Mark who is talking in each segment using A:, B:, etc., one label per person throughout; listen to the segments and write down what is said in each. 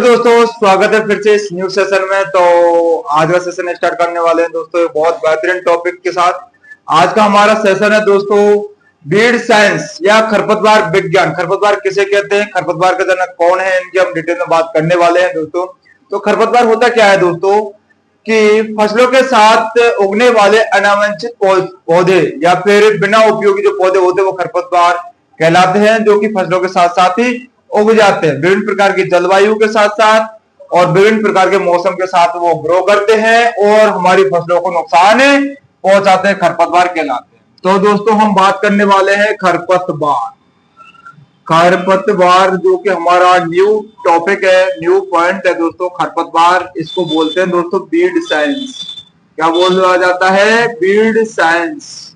A: दोस्तों, स्वागत है फिर से इस न्यू सेशन में। तो आज का सेशन स्टार्ट करने वाले हैं दोस्तों एक बहुत बेहतरीन टॉपिक के साथ। आज का हमारा सेशन है दोस्तों बीड साइंस या खरपतवार विज्ञान। खरपतवार किसे कहते हैं, खरपतवार का जनक कौन है, इनकी हम डिटेल में बात करने वाले हैं दोस्तों। तो खरपतवार होता क्या है दोस्तों कि फसलों के साथ उगने वाले अनावंशित पौधे या फिर बिना उपयोगी जो पौधे होते हैं वो खरपतवार कहलाते हैं, जो कि फसलों के साथ साथ ही उग जाते हैं। विभिन्न प्रकार की जलवायु के साथ साथ और विभिन्न प्रकार के मौसम के साथ वो ग्रो करते हैं और हमारी फसलों को नुकसान पहुंचाते हैं, खरपतवार कहलाते हैं। तो दोस्तों हम बात करने वाले हैं खरपतवार। खरपतवार जो कि हमारा न्यू टॉपिक है, न्यू पॉइंट है दोस्तों। खरपतवार इसको बोलते हैं दोस्तों बीड साइंस। क्या बोला जाता है? बीड साइंस।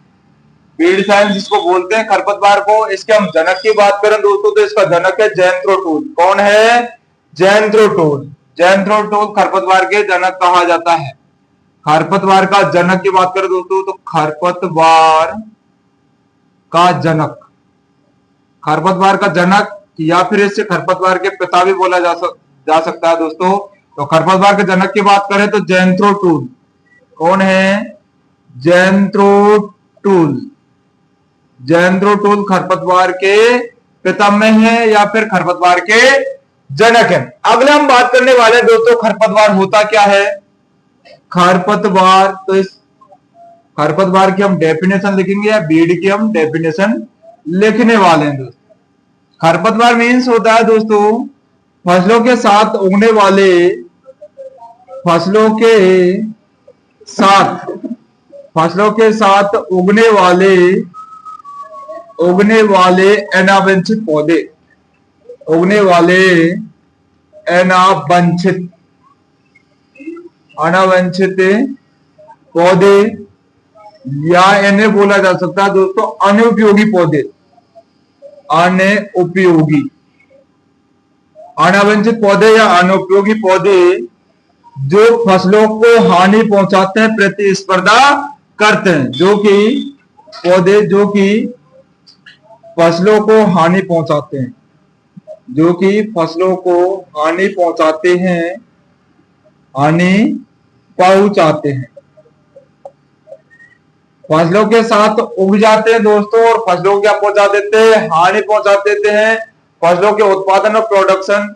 A: बीड साइंस इसको बोलते हैं खरपतवार को। इसके हम जनक की बात करें दोस्तों तो इसका जनक है ज़ैंथ्रोटूल। कौन है? ज़ैंथ्रोटूल। ज़ैंथ्रोटूल खरपतवार के जनक कहा जाता है। खरपतवार का जनक की बात करें दोस्तों तो खरपतवार का जनक, खरपतवार का जनक या फिर इससे खरपतवार के पिता भी बोला जा सकता है दोस्तों। तो खरपतवार के जनक की बात करें तो ज़ैंथ्रोटूल। कौन है? ज़ैंथ्रोटूल। ज़ैंथ्रोटूल खरपतवार के पितामह है या फिर खरपतवार के जनक है। अगले हम बात करने वाले हैं दोस्तों खरपतवार होता क्या है। खरपतवार, तो इस खरपतवार की हम डेफिनेशन लिखेंगे या बीड की हम डेफिनेशन लिखने वाले हैं दोस्तों। खरपतवार मीन्स होता है दोस्तों फसलों के साथ उगने वाले, फसलों के साथ उगने वाले अनावंशित पौधे, उगने वाले अनावंशित पौधे या इन्हें बोला जा सकता है दोस्तों अनुपयोगी पौधे। अनुपयोगी, अनावंशित पौधे या अनुपयोगी पौधे जो फसलों को हानि पहुंचाते हैं, प्रतिस्पर्धा करते हैं। जो कि पौधे जो कि फसलों को हानि पहुंचाते हैं, जो कि फसलों को हानि पहुंचाते हैं, फसलों के साथ उग जाते हैं दोस्तों और फसलों को क्या पहुंचा देते हैं? हानि पहुंचा देते हैं। फसलों के उत्पादन और प्रोडक्शन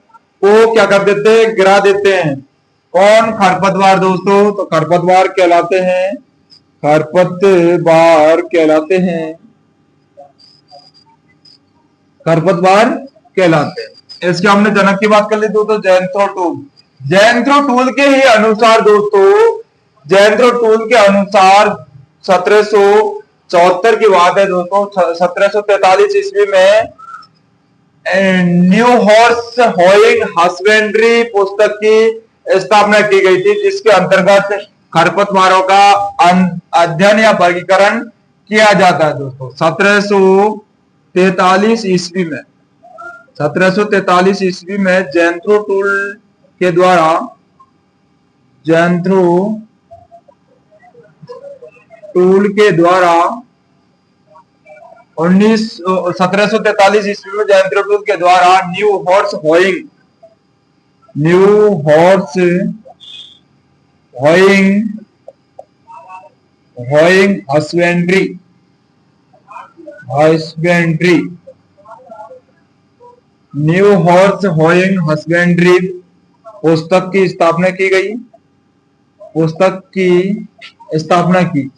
A: को क्या कर देते हैं? गिरा देते हैं। कौन? खरपतवार दोस्तों। तो खरपतवार कहलाते हैं, खरपतवार कहलाते हैं, खरपतवार कहलाते हैं। इसके हमने जनक की बात कर ली दोस्तों ज़ैंथ्रोटूल। ज़ैंथ्रोटूल के ही अनुसार दोस्तों, ज़ैंथ्रोटूल के अनुसार 1774 की बात है दोस्तों। 1743 ईस्वी में न्यू हॉर्स होइंग हस्बेंड्री पुस्तक की स्थापना की गई थी, जिसके अंतर्गत खरपतवारों का अध्ययन या वर्गीकरण किया जाता है दोस्तों। 1743 ईस्वी में, 1743 ईस्वी में ज़ैंथ्रोटूल के द्वारा, ज़ैंथ्रोटूल के द्वारा 1743 ईस्वी में ज़ैंथ्रोटूल के द्वारा new horse hoeing husbandry new horse hoeing husbandry पुस्तक की स्थापना की गई। पुस्तक की स्थापना की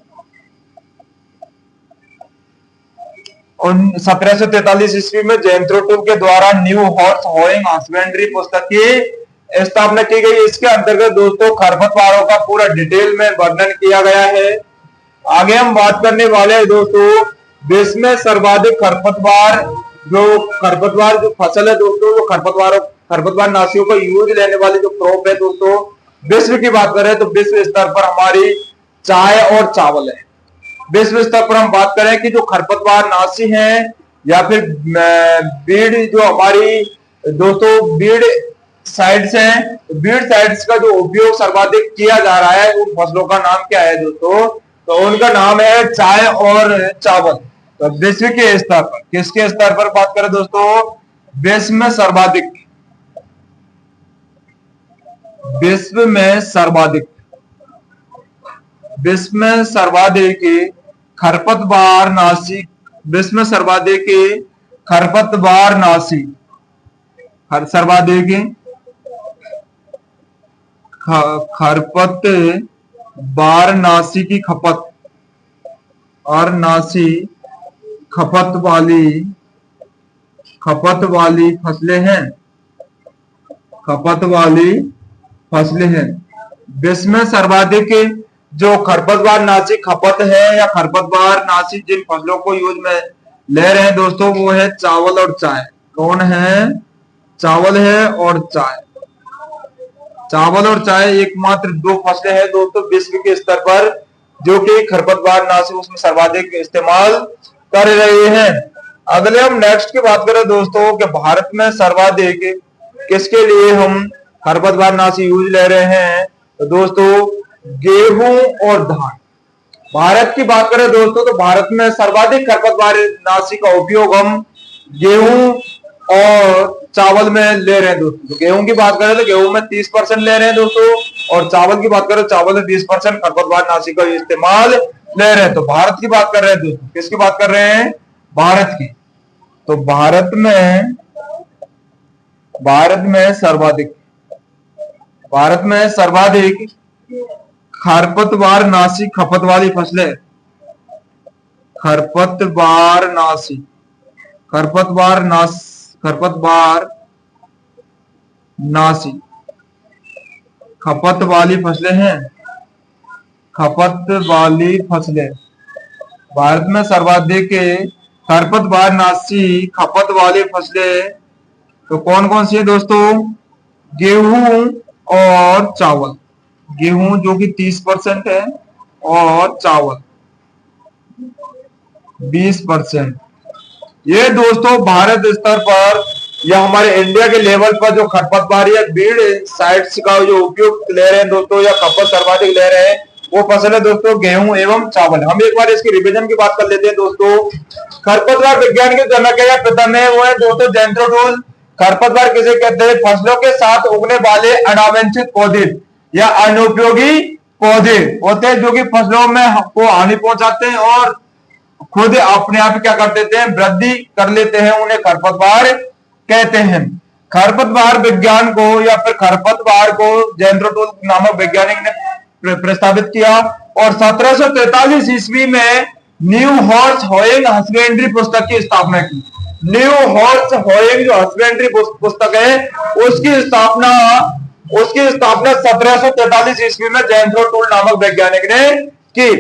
A: 1743 ईस्वी में ज़ैंथ्रोटूल के द्वारा न्यू हॉर्स होइंग हस्बेंड्री पुस्तक की स्थापना की गई। इसके अंतर्गत दोस्तों खरपतवारों का पूरा डिटेल में वर्णन किया गया है। आगे हम बात करने वाले हैं दोस्तों विश्व में सर्वाधिक खरपतवार जो फसल है दोस्तों, वो खरपतवार नाशियों का यूज लेने वाली जो क्रॉप है दोस्तों, विश्व की बात करें तो विश्व स्तर पर हमारी चाय और चावल है। विश्व स्तर पर हम बात करें कि जो खरपतवार नाशी हैं या फिर बीड जो हमारी दोस्तों बीड साइड्स हैं, बीड साइड्स का जो उपयोग सर्वाधिक किया जा रहा है उन फसलों का नाम क्या है दोस्तों? तो उनका नाम है चाय और चावल। तो विश्व के स्तर पर, किसके स्तर पर बात करें दोस्तों? विश्व में सर्वाधिक विश्व में सर्वाधिक खरपतवारनाशी विश्व में सर्वाधिक खरपतवारनाशी खरपतवारनाशी की खपत वाली फसलें हैं। विश्व में सर्वाधिक जो खरपतवारनाशी खपत है या खरपतवारनाशी जिन फसलों को यूज में ले रहे हैं दोस्तों, वो है चावल और चाय। कौन है? चावल है और चाय। चावल और चाय एकमात्र दो फसलें हैं दोस्तों विश्व के स्तर पर जो कि खरपतवारनाशी उसमें सर्वाधिक इस्तेमाल कर रहे हैं। अगले हम नेक्स्ट की बात करें दोस्तों कि भारत में सर्वाधिक किसके लिए हम खरपतवारनाशी यूज ले रहे हैं, तो दोस्तों गेहूं और धान। भारत की बात करें दोस्तों तो भारत में सर्वाधिक खरपतवारनाशी का उपयोग हम गेहूं और चावल में ले रहे हैं दोस्तों। तो गेहूं की बात करें तो गेहूं में 30% ले रहे हैं दोस्तों, और चावल की बात करें चावल में 20% खरपतवारनाशी का इस्तेमाल ले रहे हैं। तो भारत की बात कर रहे हैं दोस्तों, किसकी बात कर रहे हैं? भारत की। तो भारत में सर्वाधिक खरपतवारनाशी खपत वाली फसलें खरपतवारनाशी खपत वाली फसलें हैं। भारत में सर्वाधिक खरपतवारनाशी खपत वाली फसलें तो कौन कौन सी है दोस्तों? गेहूं और चावल। गेहूं जो कि 30% है और चावल 20%। ये दोस्तों भारत स्तर पर या हमारे इंडिया के लेवल पर जो खरपतवार या बीड़ साइट्स का जो उपयोग ले रहे हैं दोस्तों या खपत सर्वाधिक ले रहे हैं वो फसल है दोस्तों गेहूं एवं चावल। हम एक बार इसकी रिवीजन की बात कर लेते हैं दोस्तों। खरपतवार विज्ञान के जनक है या पिता में वो है दोस्तों ज़ेंथ्रोटूल। खरपतवार किसे कहते हैं? फसलों के साथ उगने वाले अनावंशित पौधे या अनुपयोगी पौधे होते हैं जो कि फसलों में को हानि पहुंचाते हैं और खुद अपने आप क्या कर देते हैं? वृद्धि कर लेते हैं। उन्हें खरपतवार कहते हैं। खरपतवार विज्ञान को या फिर खरपतवार को ज़ेंथ्रोटूल नामक वैज्ञानिक ने प्रस्तावित किया और 1743 ईस्वी में न्यू हॉर्स होइंग हस्बेंड्री पुस्तक की स्थापना की। न्यू हॉर्स होइंग जो हस्बेंड्री पुस्तक है उसकी स्थापना 1743 ईस्वी में ज़ेंथ्रोटूल नामक वैज्ञानिक ने की।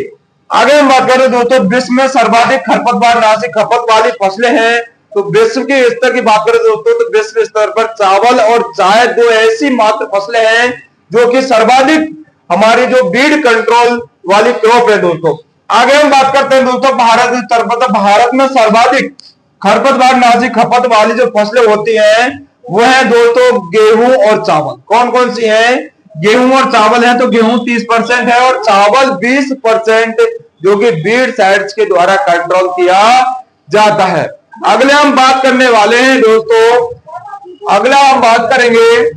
A: आगे हम बात करें दोस्तों विश्व में सर्वाधिक खरपतवारनाशी खपत वाली फसलें हैं। तो विश्व के स्तर की बात करें दोस्तों तो विश्व स्तर पर चावल और चाय दो ऐसी मात्र फसलें हैं जो कि सर्वाधिक हमारी जो बीड कंट्रोल वाली क्रॉप है दोस्तों। आगे हम बात करते हैं दोस्तों भारत स्तर पर। तो भारत में सर्वाधिक खरपतवारनाशी खपत वाली जो फसलें होती हैं वो है दोस्तों गेहूं और चावल। कौन कौन सी हैं? गेहूं और चावल है। तो गेहूं 30% है और चावल 20% जो कि बीड साइट्स के द्वारा कंट्रोल किया जाता है। अगले हम बात करने वाले हैं दोस्तों, अगला हम बात करेंगे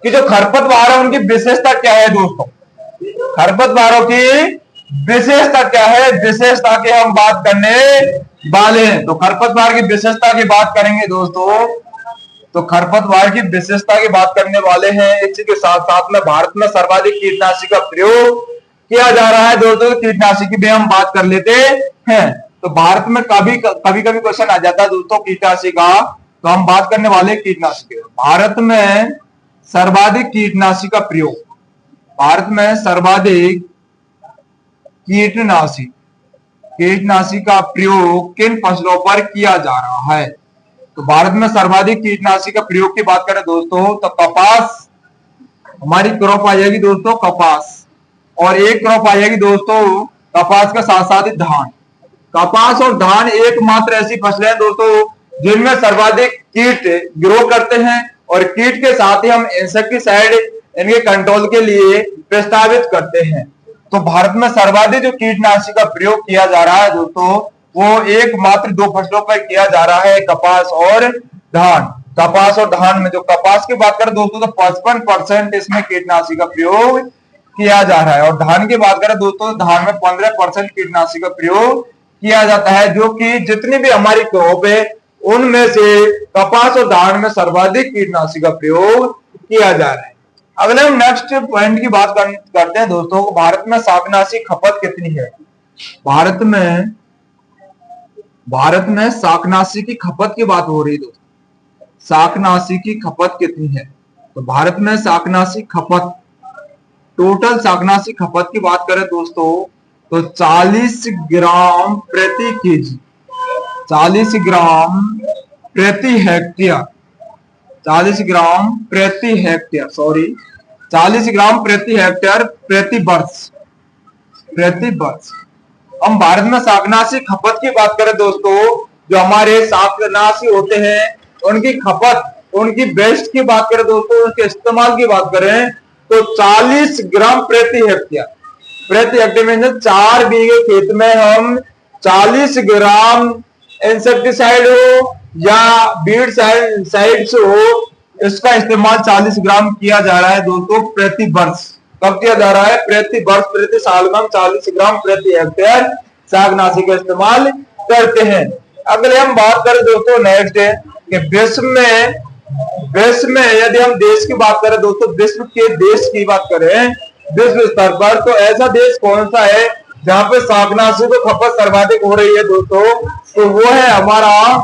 A: कि जो खरपतवार है उनकी विशेषता क्या है दोस्तों। खरपतवारों की विशेषता क्या है? विशेषता की हम बात करने वाले हैं। तो खरपतवार की विशेषता की बात करेंगे दोस्तों, तो खरपतवार की विशेषता की बात करने वाले हैं। इसी के साथ साथ में भारत में सर्वाधिक कीटनाशी का प्रयोग किया जा रहा है दोस्तों। कीटनाशी की भी हम बात कर लेते हैं। तो भारत में कभी क्वेश्चन आ जाता है दोस्तों कीटनाशी का, तो हम बात करने वाले कीटनाशी के। भारत में सर्वाधिक कीटनाशी का प्रयोग, भारत में सर्वाधिक कीटनाशी का प्रयोग किन फसलों पर किया जा रहा है? तो भारत में सर्वाधिक कीटनाशी का प्रयोग की बात करें दोस्तों तो कपास हमारी क्रॉप आ जाएगी दोस्तों, कपास। और एक क्रॉप आ जाएगी दोस्तों कपास के साथ साथ ही धान। कपास और धान एकमात्र ऐसी फसलें हैं दोस्तों जिनमें सर्वाधिक कीट ग्रो करते हैं और कीट के साथ ही हम इंसेक्टिसाइड इनके कंट्रोल के लिए प्रस्तावित करते हैं। तो भारत में सर्वाधिक जो कीटनाशी का प्रयोग किया जा रहा है दोस्तों वो एकमात्र दो फसलों पर किया जा रहा है, कपास और धान। कपास और धान में जो कपास की बात करें दोस्तों तो 55% इसमें कीटनाशी का प्रयोग किया जा रहा है, और धान की बात करें दोस्तों धान में 15% कीटनाशी का प्रयोग किया जाता है, जो कि जितनी भी हमारी क्रॉप है उनमें से कपास और धान में सर्वाधिक कीटनाशी का प्रयोग किया जा रहा है। अगले हम नेक्स्ट पॉइंट की बात करते हैं दोस्तों, भारत में शाकनाशी खपत कितनी है। भारत में शाकनाशी की खपत की बात हो रही है दोस्तों, शाकनाशी की खपत कितनी है। तो भारत में शाकनाशी खपत, टोटल शाकनाशी खपत की बात करें दोस्तों तो 40 ग्राम प्रति केजी, 40 ग्राम प्रति हेक्टेयर, 40 ग्राम प्रति हेक्टेयर, 40 ग्राम प्रति हेक्टेयर प्रति वर्ष, हम भारत में शाकनाशी खपत की बात करें दोस्तों, जो हमारे शाकनाशी होते हैं उनकी खपत, उनकी बेस्ट की बात करें दोस्तों, उनके इस्तेमाल की बात करें तो 40 ग्राम प्रति हेक्टेयर में 4 बीघे खेत में हम 40 ग्राम इंसेक्टिसाइड हो या बीड साइड्स हो, इसका इस्तेमाल 40 ग्राम किया जा रहा है दोस्तों प्रति वर्ष। कब किया जा रहा है? प्रति वर्ष, प्रति साल में हम 40 ग्राम प्रति हेक्टेयर शाकनाशी का इस्तेमाल करते हैं। अगले हम बात करें दोस्तों नेक्स्ट है कि विश्व में यदि हम देश की बात करें दोस्तों, विश्व के देश की बात करें विश्व स्तर पर, तो ऐसा देश कौन सा है जहां पे शाकनाशी की खपत सर्वाधिक हो रही है दोस्तों, तो वो है हमारा,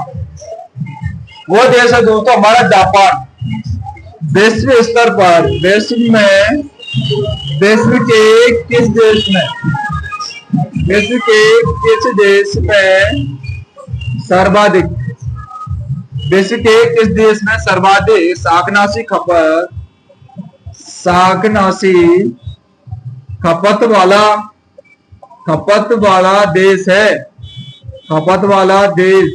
A: वो देश है दोस्तों हमारा जापान। विश्व स्तर पर विश्व के किस देश में सर्वाधिक, विश्व के किस देश में सर्वाधिक शाकनाशी खपत वाला देश है, खपत वाला देश,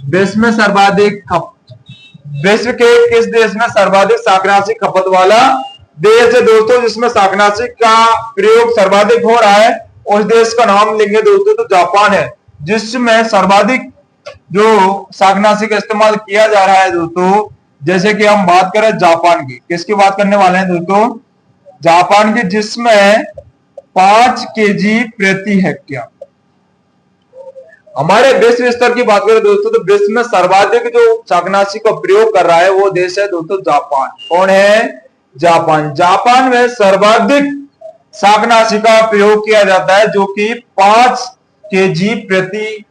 A: विश्व में सर्वाधिक विश्व के किस देश में सर्वाधिक शाकनाशी खपत वाला देश है दोस्तों, जिसमें शाकनाशी का प्रयोग सर्वाधिक हो रहा है, उस देश का नाम लेंगे दोस्तों तो जापान है, जिसमें सर्वाधिक जो शाकनाशी का इस्तेमाल किया जा रहा है दोस्तों। जैसे कि हम बात करें जापान की, किसकी बात करने वाले हैं दोस्तों? जापान की, जिसमें 5 केजी प्रति हेक्टेयर। हमारे विश्व स्तर की बात करें दोस्तों तो विश्व में सर्वाधिक जो शाकनाशी का प्रयोग कर रहा है वो देश है दोस्तों जापान। कौन है? जापान। जापान में सर्वाधिक शाकनाशी का प्रयोग किया जाता है, जो कि 5 केजी प्रति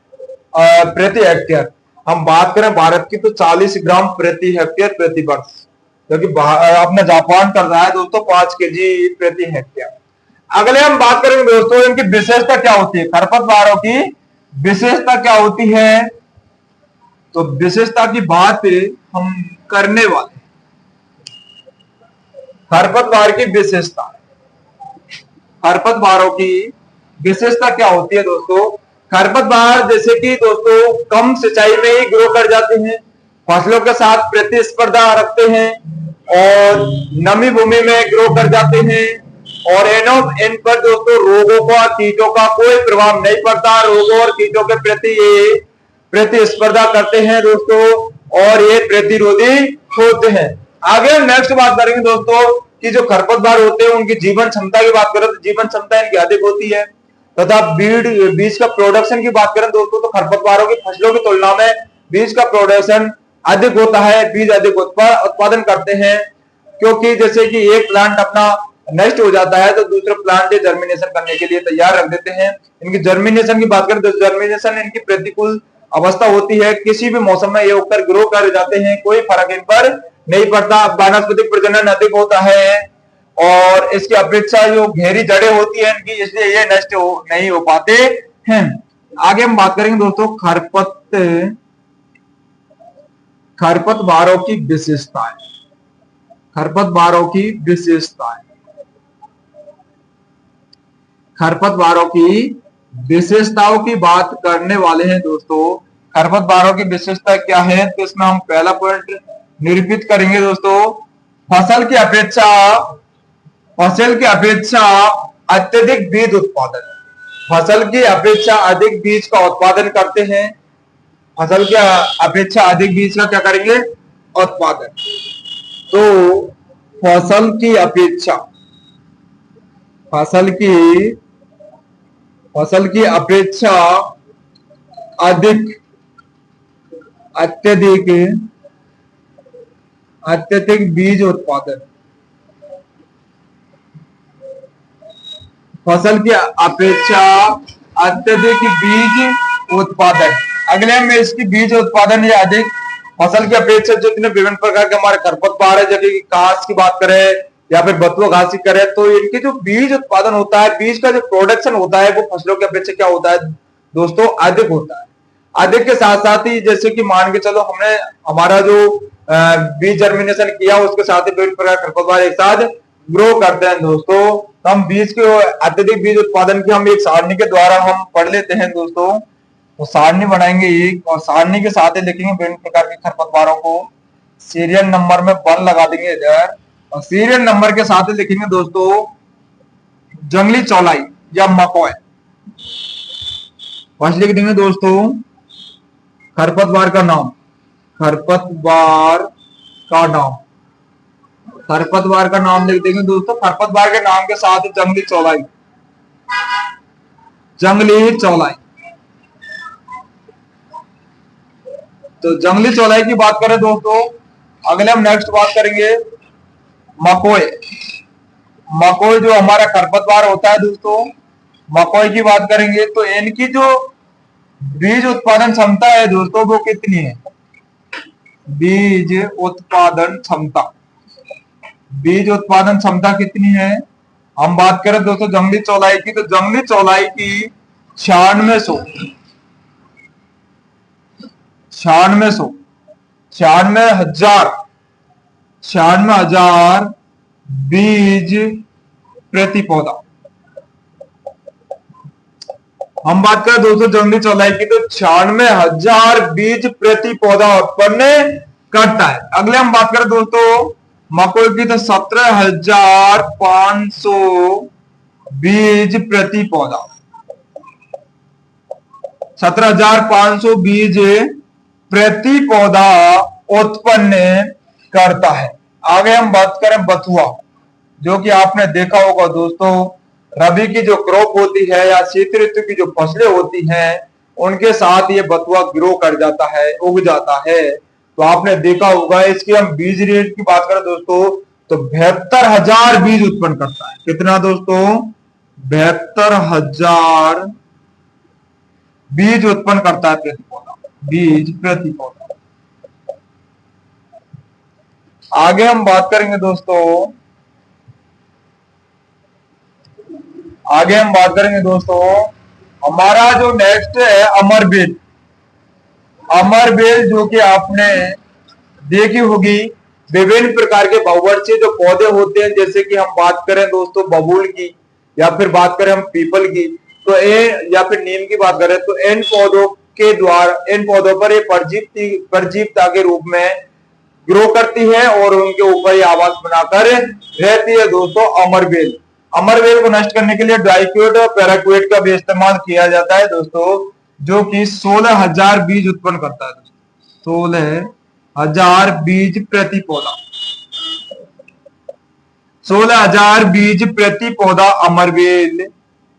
A: हेक्टेयर। हम बात करें भारत की तो 40 ग्राम प्रति हेक्टेयर प्रति वर्ष, क्योंकि अपना जापान कर रहा है दोस्तों 5 केजी प्रति हेक्टेयर। अगले हम बात करेंगे दोस्तों इनकी विशेषता क्या होती है, खरपतवारों की विशेषता क्या होती है। तो विशेषता की बात हम करने वाले, खरपतवार की विशेषता, खरपतवारों की विशेषता क्या होती है दोस्तों? खरपतवार जैसे कि दोस्तों कम सिंचाई में ही ग्रो कर जाते हैं, फसलों के साथ प्रतिस्पर्धा रखते हैं और नमी भूमि में ग्रो कर जाते हैं, और इन पर दोस्तों रोगों का, कीटों का कोई प्रभाव नहीं पड़ता। रोगों और कीटों के प्रति ये प्रतिस्पर्धा करते हैं दोस्तों, और ये प्रतिरोधी होते हैं। आगे हम नेक्स्ट बात करेंगे दोस्तों कि जो खरपतवार होते हैं उनकी जीवन क्षमता की बात करें तो जीवन क्षमता इनकी अधिक होती है, तथा बीज का प्रोडक्शन की बात करें दोस्तों तो खरपतवारों की फसलों की तुलना में बीज का प्रोडक्शन अधिक होता है, बीज अधिक उत्पादन करते हैं, क्योंकि जैसे कि एक प्लांट अपना नष्ट हो जाता है तो दूसरा प्लांट जर्मिनेशन करने के लिए तैयार रख देते हैं। इनकी जर्मिनेशन की बात करें तो जर्मिनेशन इनकी प्रतिकूल अवस्था होती है, किसी भी मौसम में ये उगकर ग्रो कर जाते हैं, कोई फर्क इन पर नहीं पड़ता। वानस्पतिक प्रजनन अधिक होता है और इसकी अपेक्षा जो गहरी जड़ें होती है इनकी, इसलिए ये नष्ट नहीं हो पाते हैं। आगे हम बात करेंगे दोस्तों खरपतवारों की विशेषताएं, खरपतवारों की विशेषताएं, खरपतवारों की विशेषताओं की बात करने वाले हैं दोस्तों। खरपतवारों की विशेषता क्या है, तो इसमें हम पहला पॉइंट निरूपित करेंगे दोस्तों, फसल की अपेक्षा अत्यधिक बीज उत्पादन, फसल की अपेक्षा अधिक बीज का उत्पादन करते हैं, फसल की अपेक्षा अधिक बीज का क्या करेंगे? उत्पादन। तो फसल की अपेक्षा, फसल की फसल की अपेक्षा अधिक, अत्यधिक, अत्यधिक बीज उत्पादन, फसल की अपेक्षा अत्यधिक बीज उत्पादन। अगले में इसकी बीज उत्पादन या अधिक फसल की अपेक्षा जितने विभिन्न प्रकार के हमारे खरपतवार है, जैसे कि घास की बात करें या फिर बथुआ घास की करें, तो इनके जो बीज उत्पादन होता है, बीज का जो प्रोडक्शन होता है, वो फसलों की अपेक्षा क्या होता है दोस्तों, अधिक होता है। अधिक के साथ साथ ही जैसे कि मान के चलो हमने हमारा जो बीज जर्मिनेशन किया, उसके साथ ही विभिन्न प्रकार खरपतवार एक साथ ग्रो करते हैं दोस्तों। तो हम बीज के अत्यधिक बीज उत्पादन की हम एक सारणी के द्वारा हम पढ़ लेते हैं दोस्तों। तो सारणी बनाएंगे एक, और सारणी के साथ ही लिखेंगे विभिन्न प्रकार के खरपतवारों को। सीरियल नंबर में 1 लगा देंगे इधर, और सीरियल नंबर के साथ ही लिखेंगे दोस्तों जंगली चौलाई या मकॉय। फर्स्ट लिख देंगे दोस्तों खरपतवार का नाम, खरपतवार का नाम, खरपतवार का नाम लिख देंगे दोस्तों। खरपतवार के नाम के साथ जंगली चौलाई, जंगली चौलाई। तो जंगली चौलाई की बात करें दोस्तों, अगले हम नेक्स्ट बात करेंगे मकोय। मकोय जो हमारा खरपतवार होता है दोस्तों, मकोय की बात करेंगे तो इनकी जो बीज उत्पादन क्षमता है दोस्तों, वो कितनी है? बीज उत्पादन क्षमता, बीज उत्पादन क्षमता कितनी है? हम बात करें दोस्तों जंगली चौलाई की, तो जंगली चौलाई की 9600, 9600, 96,000 बीज प्रति पौधा। हम बात करें दोस्तों जंगली चौलाई की, तो 96,000 बीज प्रति पौधा उत्पन्न करता है। अगले हम बात करें दोस्तों मकोई की, तो 17,500 बीज प्रति पौधा, 17,500 बीज प्रति पौधा उत्पन्न करता है। आगे हम बात करें बथुआ, जो कि आपने देखा होगा दोस्तों, रबी की जो क्रॉप होती है या शीत ऋतु की जो फसलें होती हैं, उनके साथ ये बथुआ ग्रो कर जाता है, उग जाता है। तो आपने देखा होगा, इसकी हम बीज रेट की बात करें दोस्तों, तो 72,000 बीज उत्पन्न करता है। कितना दोस्तों? 72,000 बीज उत्पन्न करता है प्रति पौधा, बीज प्रति पौधा। आगे हम बात करेंगे दोस्तों, आगे हम बात करेंगे दोस्तों, हमारा जो नेक्स्ट है अमरबेल। अमरबेल जो कि आपने देखी होगी, विभिन्न प्रकार के बहुवर्षीय जो पौधे होते हैं, जैसे कि हम बात करें दोस्तों बबूल की, या फिर बात करें हम पीपल की, तो या फिर नीम की बात करें, तो इन पौधों के द्वारा, इन पौधों पर ये परजीविता के रूप में ग्रो करती है और उनके ऊपर ये आवास बनाकर रहती है दोस्तों अमरबेल। अमरबेल को नष्ट करने के लिए डाइक्यूट और पैराक्यूट का भी इस्तेमाल किया जाता है दोस्तों, जो कि 16,000 बीज उत्पन्न करता है दोस्तों, 16,000 बीज प्रति पौधा, 16,000 बीज प्रति पौधा अमरबेल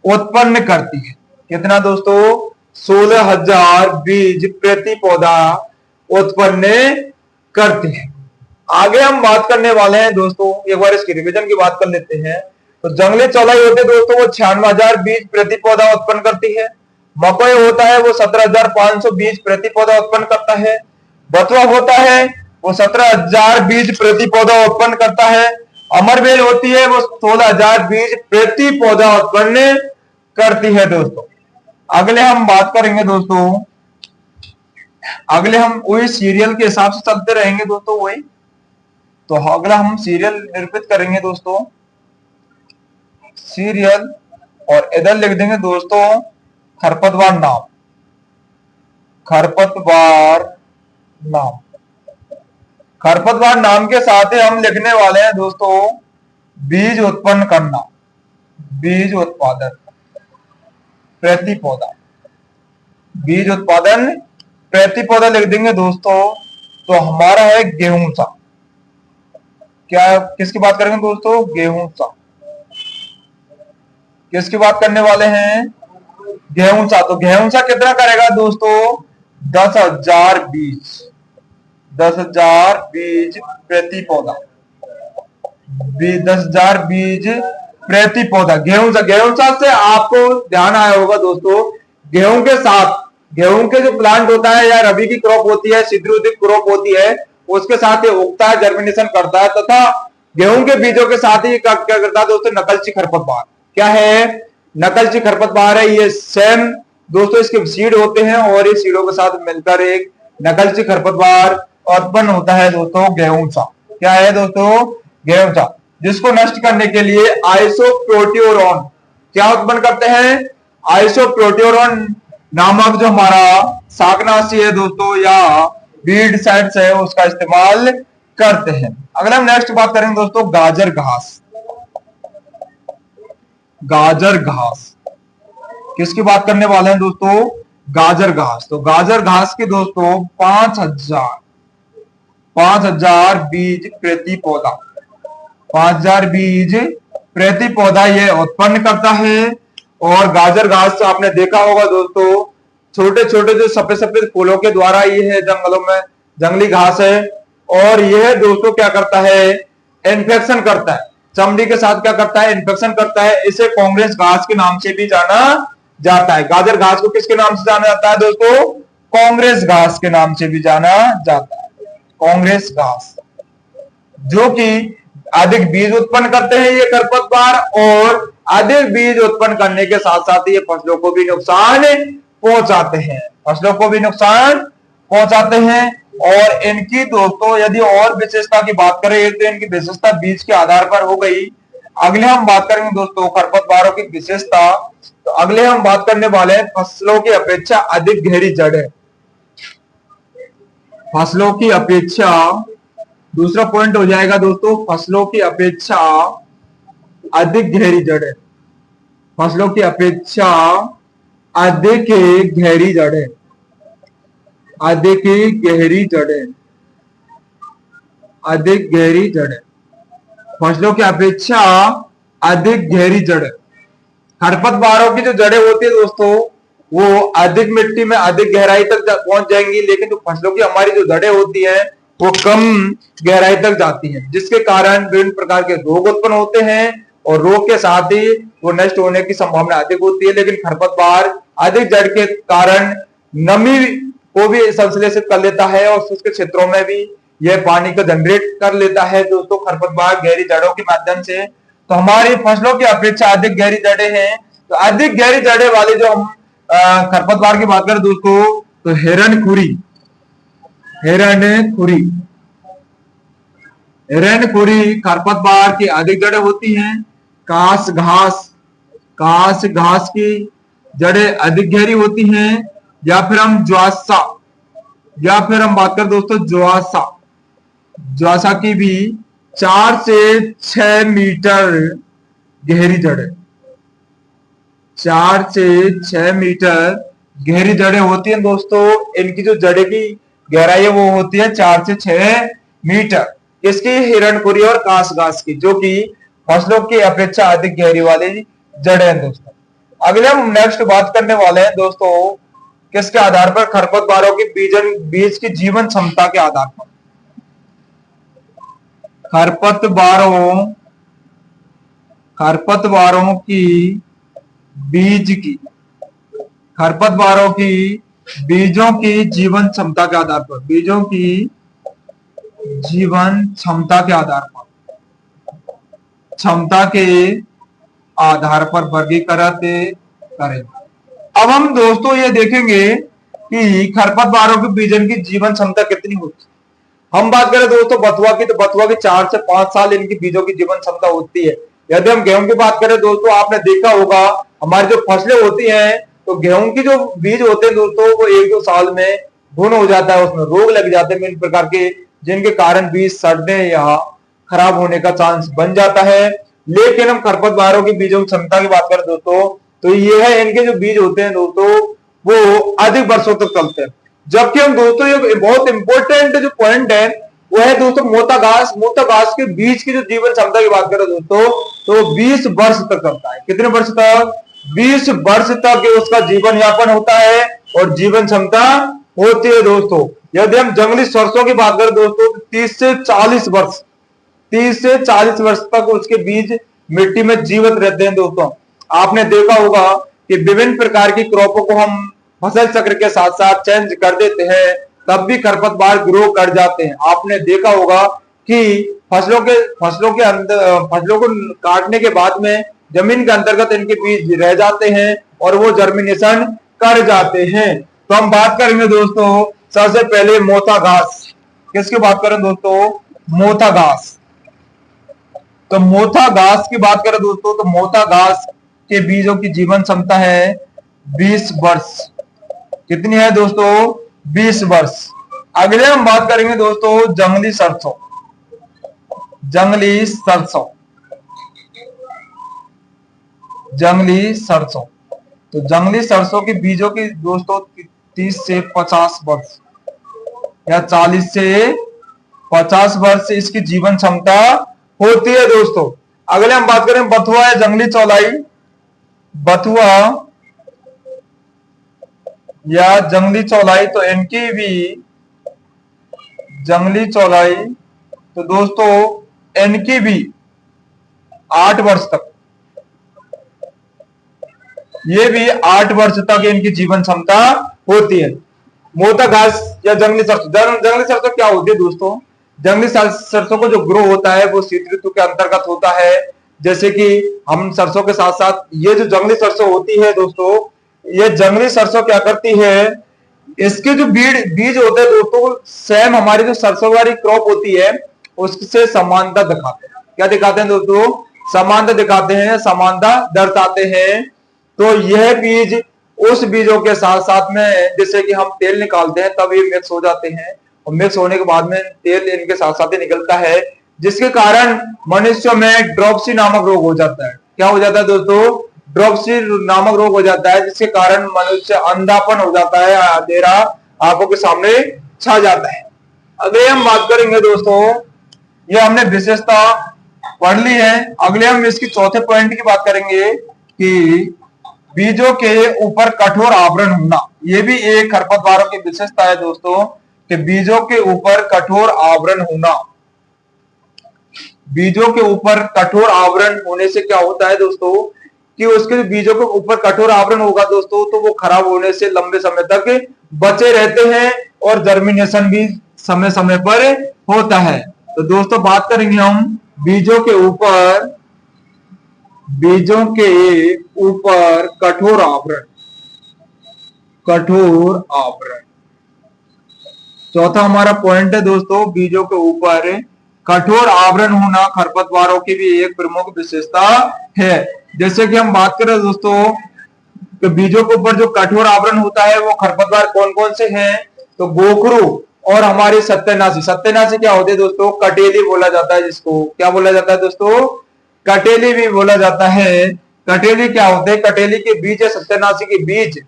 A: उत्पन्न करती है। कितना दोस्तों? 16,000 बीज प्रति पौधा उत्पन्न करती है। आगे हम बात करने वाले हैं दोस्तों, एक बार इसकी रिवीजन की बात कर लेते हैं। तो जंगली चौलाई होते दोस्तों, वो 96,000 बीज प्रति पौधा उत्पन्न करती है। मकोई होता है वो 17,500 बीज प्रति पौधा उत्पन्न करता है। बथुआ होता है वो 17,000 बीज प्रति पौधा उत्पन्न करता है। अमरबेल होती है वो 16,000 बीज प्रति पौधा उत्पन्न करती है दोस्तों। अगले हम बात करेंगे दोस्तों, अगले हम वही सीरियल के हिसाब से चलते रहेंगे दोस्तों, वही। तो अगला हम सीरियल निरूपित करेंगे दोस्तों, सीरियल, और इधर लिख देंगे दोस्तों खरपतवार नाम, खरपतवार नाम। खरपतवार नाम के साथ ही हम लिखने वाले हैं दोस्तों बीज उत्पन्न करना, बीज उत्पादन प्रति पौधा, बीज उत्पादन प्रति पौधा लिख देंगे दोस्तों तो हमारा है गेहूं सा। क्या किसकी बात करेंगे दोस्तों? गेहूं सा। किसकी बात करने वाले हैं? गेहूं सा। तो गेहूं सा कितना करेगा दोस्तों? 10,000 बीज। 10,000 बीज प्रति पौधा। 10,000 बीज प्रति पौधा। गेहूं सा से आपको ध्यान आया होगा दोस्तों, गेहूं के साथ गेहूं के जो प्लांट होता है या रबी की क्रॉप होती है, शीतऋतु क्रॉप होती है, उसके साथ ये उगता है, जर्मिनेशन करता है, तथा गेहूं के बीजों के साथ ही क्या करता है दोस्तों? नकलची खरपतवार। क्या है? नकलची खरपतवार है ये। सेम दोस्तों इसके सीड होते हैं और ये सीडों के साथ मिलकर एक नकलची खरपतवार उत्पन्न होता है दोस्तों, गेहूं सा। क्या है दोस्तों? गेहूं सा। जिसको नष्ट करने के लिए आइसोप्रोटियोरॉन क्या उत्पन्न करते हैं? आइसोप्रोटियोरॉन नामक जो हमारा शाकनाशी है दोस्तों या वीडसाइड्स है, उसका इस्तेमाल करते हैं। अगला हम नेक्स्ट बात करेंगे दोस्तों, गाजर घास। गाजर घास किसकी बात करने वाले हैं दोस्तों? गाजर घास। तो गाजर घास के दोस्तों 5,000 बीज प्रति पौधा। 5,000 बीज प्रति पौधा ये उत्पन्न करता है। और गाजर घास तो आपने देखा होगा दोस्तों, छोटे छोटे जो सफेद सफेद फूलों के द्वारा ये है जंगलों में जंगली घास है। और यह दोस्तों क्या करता है? इन्फेक्शन करता है, चमड़ी के साथ क्या करता है? इन्फेक्शन करता है। इसे कांग्रेस घास के नाम से भी जाना जाता है। गाजर घास को किसके नाम से जाना जाता है दोस्तों? कांग्रेस घास के नाम से भी जाना जाता है। कांग्रेस घास, जो कि अधिक बीज उत्पन्न करते हैं ये खरपतवार, और अधिक बीज उत्पन्न करने के साथ साथ ये फसलों को भी नुकसान पहुंचाते हैं। फसलों को भी नुकसान पहुंचाते हैं। और इनकी दोस्तों यदि और विशेषता की बात करें, एक तो इनकी विशेषता बीज के आधार पर हो गई। अगले हम बात करेंगे दोस्तों खरपतवारों की विशेषता। तो अगले हम बात करने वाले हैं फसलों की अपेक्षा अधिक गहरी जड़ें। फसलों की अपेक्षा, दूसरा पॉइंट हो जाएगा दोस्तों, फसलों की अपेक्षा अधिक गहरी जड़ें। फसलों की अपेक्षा अधिक गहरी जड़ें। अधिक गहरी जड़ें। अधिक गहरी जड़ें। फसलों की अपेक्षा अधिक गहरी जड़ें। खरपतवारों की जो जड़ें होती है दोस्तों, वो अधिक मिट्टी में अधिक गहराई तक पहुंच जाएंगी, लेकिन जो फसलों की हमारी जो जड़ें होती है वो कम गहराई तक जाती हैं, जिसके कारण विभिन्न प्रकार के रोग उत्पन्न होते हैं। और रोग के साथ ही वो नष्ट होने की संभावना अधिक होती है। लेकिन खरपतवार अधिक जड़ के कारण नमी को भी संश्लेषित कर लेता है और शुष्क क्षेत्रों में भी यह पानी को जनरेट कर लेता है दोस्तों, खरपतवार गहरी जड़ों के माध्यम से। तो हमारी फसलों की अपेक्षा अधिक गहरी जड़ें हैं। तो अधिक गहरी जड़ें वाले जो हम खरपतवार की बात करें दोस्तों, तो हिरणखुरी। हिरणखुरी हिरणखुरी खरपतवार की अधिक जड़ें होती हैं। कास घास की जड़ें अधिक गहरी होती हैं। या फिर हम बात करें दोस्तों ज्वासा की भी 4 से 6 मीटर गहरी जड़ें। 4 से 6 मीटर गहरी जड़ें होती हैं दोस्तों। इनकी जो जड़ें की गहराई है वो होती है 4 से 6 मीटर। इसकी हिरणखुरी और कास घास की, जो कि फसलों की अपेक्षा अधिक गहरी वाली जड़ें हैं दोस्तों। अगले हम नेक्स्ट बात करने वाले हैं दोस्तों, किसके आधार पर? खरपतवारों की बीज की जीवन क्षमता के आधार पर। खरपतवारों की बीजों की जीवन क्षमता के आधार पर। बीजों की जीवन क्षमता के आधार पर वर्गीकृत करें। अब हम दोस्तों ये देखेंगे कि खरपतवारों के बीजन की जीवन क्षमता कितनी होती है। हम बात करें दोस्तों बथुआ की, तो बथुआ की 4 से 5 साल इनकी बीजों की जीवन क्षमता होती है। यदि हम गेहूं की बात करें दोस्तों, आपने देखा होगा हमारी जो फसलें होती हैं, तो गेहूं की जो बीज होते हैं दोस्तों, वो 1-2 साल में घुन हो जाता है, उसमें रोग लग जाते हैं विभिन्न प्रकार के, जिनके कारण बीज सड़ने या खराब होने का चांस बन जाता है। लेकिन हम खरपतवारों की बीजों की क्षमता की बात करें दोस्तों, तो ये है इनके जो बीज होते हैं दोस्तों, वो अधिक वर्षों तक चलते हैं। जबकि हम दोस्तों ये बहुत इंपॉर्टेंट जो पॉइंट है वो है दोस्तों मोटा घास। मोटा घास के बीज की जो जीवन क्षमता की बात करें दोस्तों तो 20 वर्ष तक करता है। कितने वर्ष तक? 20 वर्ष तक उसका जीवन यापन होता है और जीवन क्षमता होती है दोस्तों। यदि हम जंगली सरसों की बात करें दोस्तों तो 30 से 40 वर्ष 30 से 40 वर्ष तक उसके बीज मिट्टी में जीवित रहते हैं दोस्तों। आपने देखा होगा कि विभिन्न प्रकार की क्रॉपों को हम फसल चक्र के साथ साथ चेंज कर देते हैं तब भी खरपतवार ग्रो कर जाते हैं। आपने देखा होगा कि फसलों को काटने के बाद में जमीन के अंतर्गत इनके बीज रह जाते हैं और वो जर्मिनेशन कर जाते हैं। तो हम बात करेंगे दोस्तों सबसे पहले मोथा घास। किसकी बात करें दोस्तों? मोथा घास। तो मोथा घास की बात करें दोस्तों तो मोथा घास के बीजों की जीवन क्षमता है 20 वर्ष। कितनी है दोस्तों? 20 वर्ष। अगले हम बात करेंगे दोस्तों जंगली सरसों। जंगली सरसों जंगली सरसों तो जंगली सरसों के बीजों की दोस्तों 30 से 50 वर्ष या 40 से 50 वर्ष इसकी जीवन क्षमता होती है दोस्तों। अगले हम बात करें बथुआ या जंगली चौलाई। बथुआ या जंगली चौलाई तो इनकी भी जंगली चौलाई तो दोस्तों इनकी भी 8 वर्ष तक ये भी 8 वर्ष तक इनकी जीवन क्षमता होती है। मोटा घास या जंगली सरसों। जंगली सरसों क्या होती है दोस्तों? जंगली सरसों को जो ग्रो होता है वो शीत ऋतु के अंतर्गत होता है। जैसे कि हम सरसों के साथ साथ ये जो जंगली सरसों होती है दोस्तों ये जंगली सरसों क्या करती है इसके जो बीज होते हैं दोस्तों सेम हमारी जो सरसों वाली क्रॉप होती है उससे समानता दिखाते हैं। क्या दिखाते हैं दोस्तों? समानता दिखाते हैं, समानता दर्शाते हैं। तो यह बीज उस बीजों के साथ साथ में जैसे कि हम तेल निकालते हैं तब ये मिक्स हो जाते हैं और मिक्स होने के बाद में तेल इनके साथ साथ ही निकलता है जिसके कारण मनुष्य में ड्रॉप्सी नामक रोग हो जाता है। क्या हो जाता है दोस्तों? ड्रॉप्सी नामक रोग हो जाता है जिसके कारण मनुष्य अंधापन हो जाता है, अंधेरा आंखों के सामने छा जाता है। अगले हम बात करेंगे दोस्तों ये हमने विशेषता पढ़ ली है। अगले हम इसकी चौथे पॉइंट की बात करेंगे कि बीजों के ऊपर कठोर आवरण होना। ये भी एक खरपतवारों की विशेषता है दोस्तों कि बीजों के ऊपर कठोर आवरण होना। बीजों के ऊपर कठोर आवरण होने से क्या होता है दोस्तों कि उसके बीजों के ऊपर कठोर आवरण होगा दोस्तों तो वो खराब होने से लंबे समय तक बचे रहते हैं और जर्मिनेशन भी समय समय पर होता है। तो दोस्तों बात करेंगे हम बीजों के ऊपर कठोर आवरण। कठोर आवरण चौथा हमारा पॉइंट है दोस्तों बीजों के ऊपर कठोर आवरण होना खरपतवारों की भी एक प्रमुख विशेषता है। जैसे कि हम बात करें दोस्तों तो बीजों के ऊपर जो कठोर आवरण होता है वो खरपतवार कौन कौन से हैं? तो गोखरू और हमारी सत्यानाशी। सत्यानाशी क्या होती है दोस्तों? कटेली बोला जाता है जिसको। क्या बोला जाता है दोस्तों? कटेली भी बोला जाता है। कटेली क्या होते हैं? कटेली के बीज या सत्यानाशी के बीज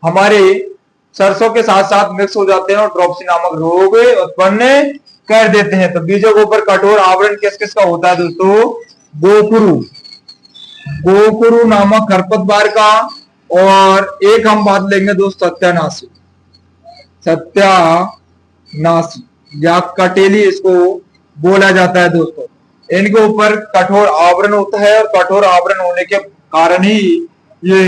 A: हमारे सरसों के साथ साथ मिक्स हो जाते हैं और ड्रॉप्सी नामक रोग उत्पन्न कर देते हैं। तो बीजों के ऊपर कठोर आवरण किस किस का होता है दोस्तों? गोखरू, गोखरू नामक खरपतवार का। और एक हम बात लेंगे दोस्त सत्यानाशी। सत्यानाशी या कटेली इसको बोला जाता है दोस्तों। इनके ऊपर कठोर आवरण होता है और कठोर आवरण होने के कारण ही ये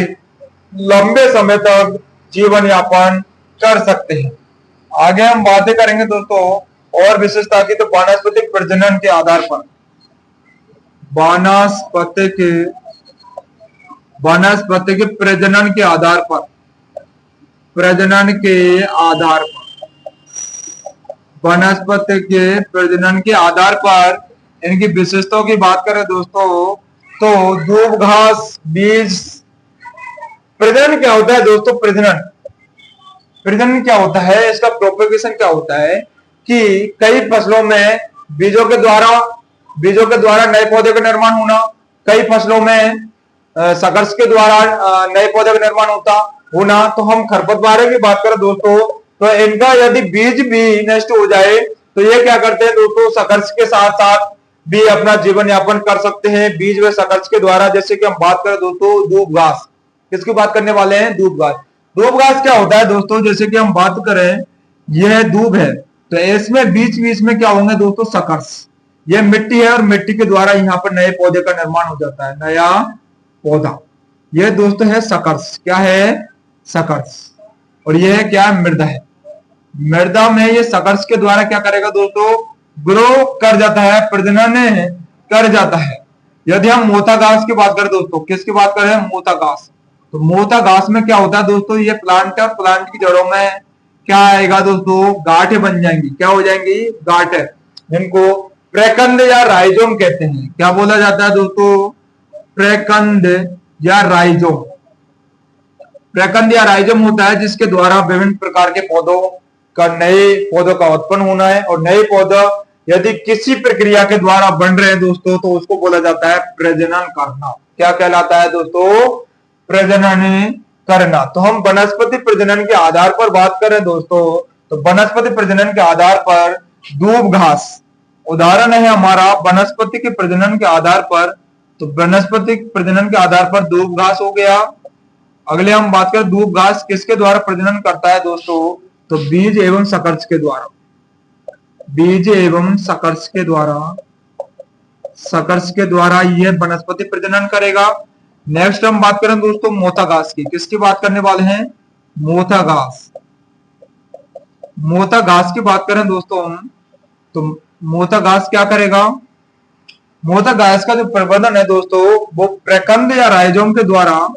A: लंबे समय तक जीवन यापन कर सकते हैं। आगे हम बातें करेंगे दोस्तों और विशेषता की। तो वानस्पतिक प्रजनन के आधार पर वानस्पतिक प्रजनन के आधार पर वनस्पति के प्रजनन के आधार पर इनकी विशेषताओं की बात करें दोस्तों तो दूब घास बीज। प्रजनन क्या होता है दोस्तों? प्रजनन क्या होता है? इसका प्रोपेगेशन क्या होता है कि कई फसलों में बीजों के द्वारा नए पौधे का निर्माण होना। कई फसलों में संघर्ष के द्वारा नए पौधे का निर्माण होना। तो हम खरपतवारों की बात करें दोस्तों तो इनका यदि बीज भी नष्ट हो जाए तो ये क्या करते हैं दोस्तों, शकर्ष के साथ साथ भी अपना जीवन यापन कर सकते हैं बीज व शकर्ष के द्वारा। जैसे कि हम बात करें दोस्तों दूब घास, किसकी बात करने वाले हैं, दूब घास। दूब घास क्या होता है दोस्तों, जैसे कि हम बात करें यह दूब है तो इसमें बीच बीच में क्या होंगे दोस्तों, शकर्ष। यह मिट्टी है और मिट्टी के द्वारा यहाँ पर नए पौधे का निर्माण हो जाता है, नया पौधा। यह दोस्तों है शकर्ष, क्या है, शकर्ष। और यह है क्या, मृदा है। मृदा में ये शकर्ष के द्वारा क्या करेगा दोस्तों, ग्रो कर जाता है, प्रजनन कर जाता है। यदि हम मोथा घास की बात करें दोस्तों, किसकी बात करें, मोथा घास। तो मोथा घास में क्या होता है दोस्तों, ये प्लांट है, प्लांट की जड़ों में क्या आएगा दोस्तों, गांठें बन जाएंगी। क्या हो जाएंगी, गांठें, जिनको प्रकंद या राइजोम कहते हैं। क्या बोला जाता है दोस्तों, प्रकंद या राइजोम। प्रकंद या राइजोम होता है जिसके द्वारा विभिन्न प्रकार के पौधों का, नए पौधों का उत्पन्न होना है। और नए पौधा यदि किसी प्रक्रिया के द्वारा बन रहे हैं दोस्तों तो उसको बोला जाता है प्रजनन करना। क्या कहलाता है दोस्तों, प्रजनन करना। तो हम वनस्पति प्रजनन के आधार पर बात करें दोस्तों, तो वनस्पति प्रजनन के आधार पर दूब घास उदाहरण है हमारा वनस्पति के प्रजनन के आधार पर। तो वनस्पति प्रजनन के आधार पर दूब घास हो गया। अगले हम बात करें दूब घास किसके द्वारा प्रजनन करता है दोस्तों, तो बीज एवं शकर्ष के द्वारा। बीज एवं शकर्ष के द्वारा, शकर्ष के द्वारा यह वनस्पति प्रजनन करेगा। नेक्स्ट हम बात करें दोस्तों मोथा घास की, किसकी बात करने वाले हैं, मोथा घास। मोथा घास की बात करें दोस्तों हम, तो मोथा घास क्या करेगा, मोथा घास का जो प्रबंधन है दोस्तों वो प्रकंद या राइजोम के द्वारा,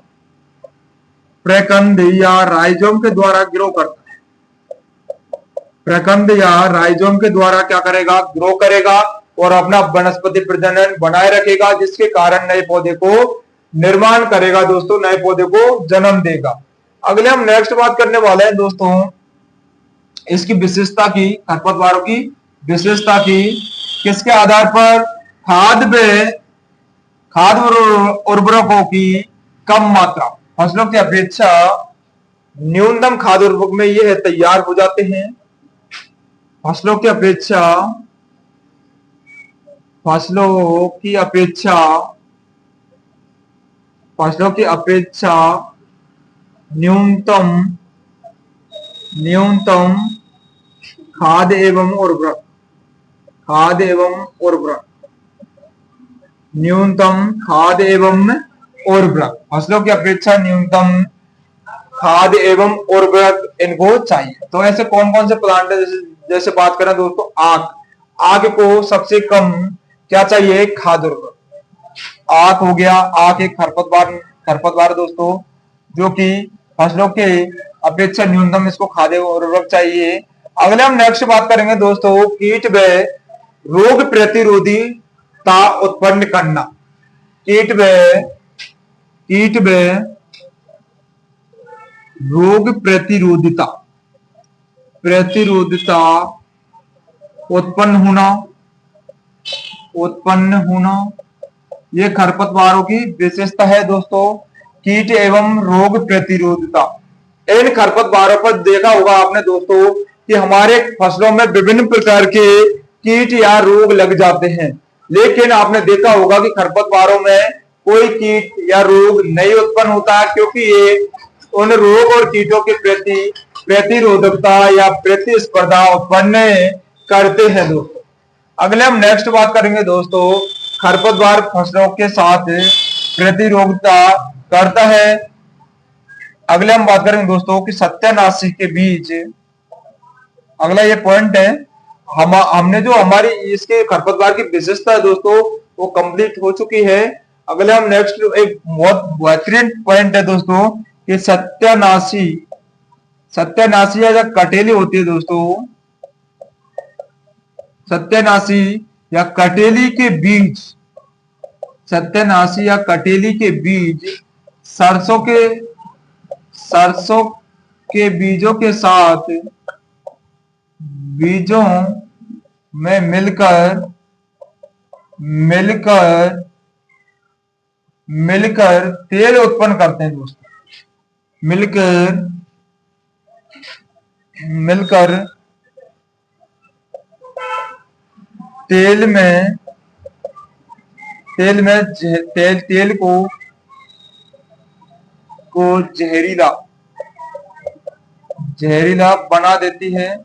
A: प्रकंद या राइजोम के द्वारा ग्रो करता है। प्रकंद या राइजोम के द्वारा क्या करेगा, ग्रो करेगा और अपना वनस्पति प्रजनन बनाए रखेगा, जिसके कारण नए पौधे को निर्माण करेगा दोस्तों, नए पौधे को जन्म देगा। अगले हम नेक्स्ट बात करने वाले हैं दोस्तों इसकी विशेषता की, खरपतवारों की विशेषता की। किसके आधार पर, खाद उर्वरकों की कम मात्रा, फसलों की अपेक्षा न्यूनतम खाद उर्वरक में ये तैयार हो जाते हैं। फसलों की अपेक्षा, फसलों की अपेक्षा, फसलों की अपेक्षा न्यूनतम, न्यूनतम खाद एवं उर्वरक, खाद एवं उर्वरक, न्यूनतम खाद एवं उर्वरक, फसलों की अपेक्षा न्यूनतम खाद एवं उर्वरक इनको चाहिए। तो ऐसे कौन कौन से प्लांट है, जैसे बात करें दोस्तों आख, आख को सबसे कम क्या चाहिए, खाद उर्वरक। आख हो गया, आख एक खरपतवार, खरपतवार दोस्तों जो कि फसलों के अपेक्षा न्यूनतम इसको खाद एवं उर्वरक चाहिए। अगले हम नेक्स्ट बात करेंगे दोस्तों कीट व रोग प्रतिरोधीता उत्पन्न करना। कीट व रोग प्रतिरोधिता, प्रतिरोधिता उत्पन्न होना, उत्पन्न होना, ये खरपतवारों की विशेषता है दोस्तों, कीट एवं रोग प्रतिरोधिता। इन खरपतवारों पर देखा होगा आपने दोस्तों कि हमारे फसलों में विभिन्न प्रकार के कीट या रोग लग जाते हैं, लेकिन आपने देखा होगा कि खरपतवारों में कोई कीट या रोग नहीं उत्पन्न होता है, क्योंकि ये उन रोग और कीटों के प्रति प्रतिरोधकता या प्रतिस्पर्धा उत्पन्न करते हैं दोस्तों। अगले हम नेक्स्ट बात करेंगे दोस्तों खरपतवार फसलों के साथ प्रतिरोधकता करता है। अगले हम बात करेंगे दोस्तों कि सत्यानाशी के बीज, अगला ये पॉइंट है, हमने जो हमारी इसके खरपतवार की विशेषता है दोस्तों वो कंप्लीट हो चुकी है। अगले हम नेक्स्ट एक बहुत बेहतरीन पॉइंट है दोस्तों कि सत्यानाशी, सत्यानाशी या कटेली होती है दोस्तों, सत्यानाशी या कटेली के बीज, सत्यानाशी या कटेली के बीज सरसों के बीजों के साथ, बीजों में मिलकर तेल उत्पन्न करते हैं दोस्तों, मिलकर मिलकर तेल में तेल में तेल को जहरीला जहरीला बना देते हैं,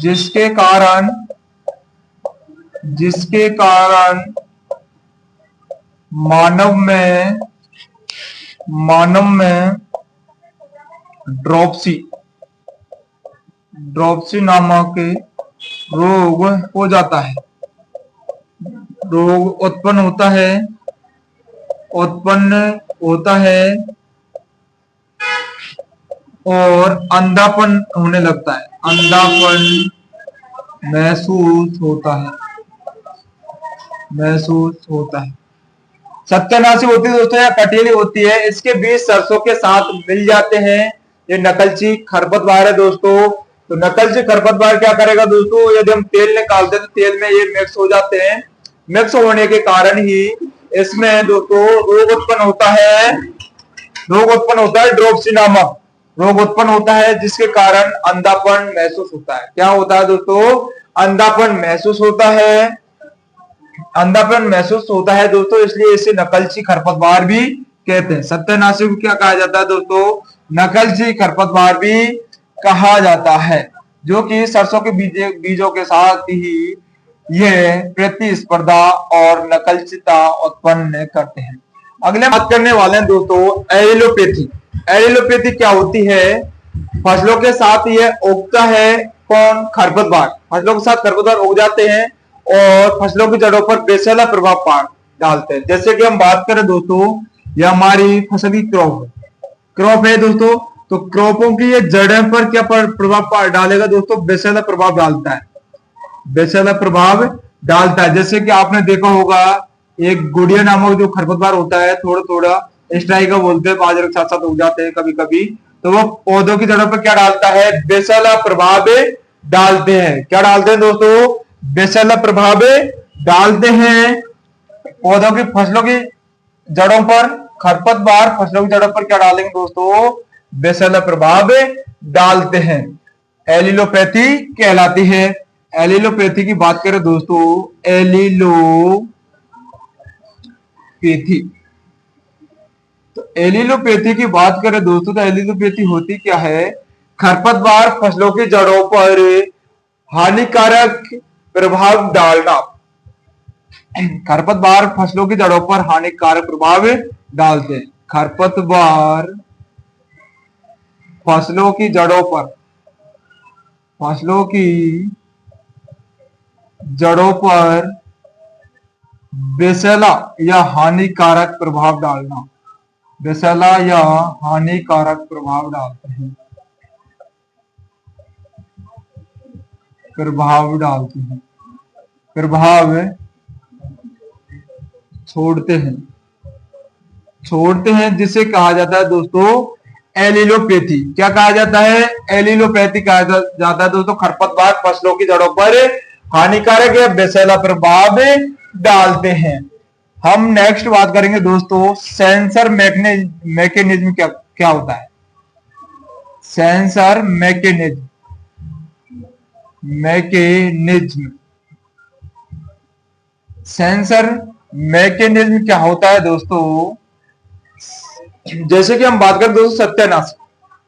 A: जिसके कारण मानव में ड्रॉपसी नामक रोग हो जाता है। रोग उत्पन्न होता है और अंधापन होने लगता है। अंधापन महसूस होता है। सत्यानाशी होती है दोस्तों या कटीली होती है, इसके बीज सरसों के साथ मिल जाते हैं। ये नकलची खरपतवार है दोस्तों। तो नकलची खरपतवार क्या करेगा दोस्तों, यदि हम तेल निकालते हैं तो तेल में ये मिक्स हो जाते हैं। मिक्स होने के कारण ही इसमें दोस्तों रोग उत्पन्न होता है ड्रॉपसी नामक रोग उत्पन्न होता है, जिसके कारण अंधापन महसूस होता है। क्या होता है दोस्तों, अंधापन महसूस होता है दोस्तों, इसलिए इसे नकलची खरपतवार भी कहते हैं। सत्यानाशी को क्या कहा जाता है दोस्तों, नकलची खरपतवार भी कहा जाता है, जो कि सरसों के बीजों के साथ ही ये प्रतिस्पर्धा और नकलचिता उत्पन्न करते हैं। अगले बात करने वाले हैं दोस्तों एलिलोपैथी। एलिलोपैथी क्या होती है, फसलों के साथ ये उगता है कौन, खरपतवार। फसलों के साथ खरपतवार उग जाते हैं और फसलों की जड़ों पर बेसैला प्रभाव डालते हैं। जैसे कि हम बात करें दोस्तों, ये हमारी फसल की क्रॉप है दोस्तों, तो क्रॉपों की ये जड़ों पर क्या प्रभाव डालेगा दोस्तों, बेसैला प्रभाव डालता है। बेसैला प्रभाव डालता है। जैसे कि आपने देखा होगा एक गुड़िया नामक जो खरपतवार होता है, थोड़ा थोड़ा स्ट्राइक का बोलते हैं, बाजरे के साथ साथ उग जाते हैं कभी कभी, तो वो पौधों की जड़ों पर क्या डालता है, बेसैला प्रभाव डालते हैं। क्या डालते हैं दोस्तों, बेसैला प्रभाव डालते हैं पौधों की फसलों की जड़ों पर। खरपतवार फसलों की जड़ों पर क्या डालेंगे दोस्तों, बेसैला प्रभाव डालते हैं। एलिलोपैथी कहलाती है। एलिलोपैथी की बात करें दोस्तों, एलिलोपैथी की बात करें दोस्तों, तो एलिलोपैथी होती क्या है, खरपतवार फसलों की जड़ों पर हानिकारक प्रभाव डालना। खरपतवार फसलों की जड़ों पर हानिकारक प्रभाव डालते हैं। खरपतवार फसलों की जड़ों पर बेसैला या हानिकारक प्रभाव डालते हैं। प्रभाव छोड़ते हैं जिसे कहा जाता है दोस्तों एलिलोपैथी। क्या कहा जाता है, एलिलोपैथी कहा जाता है दोस्तों। खरपतवार फसलों की जड़ों पर हानिकारक या बेसैला प्रभाव डालते हैं। हम नेक्स्ट बात करेंगे दोस्तों, सेंसर मैकेनिज्म क्या होता है। सेंसर मैकेनिज्म क्या होता है दोस्तों, जैसे कि हम बात करें दोस्तों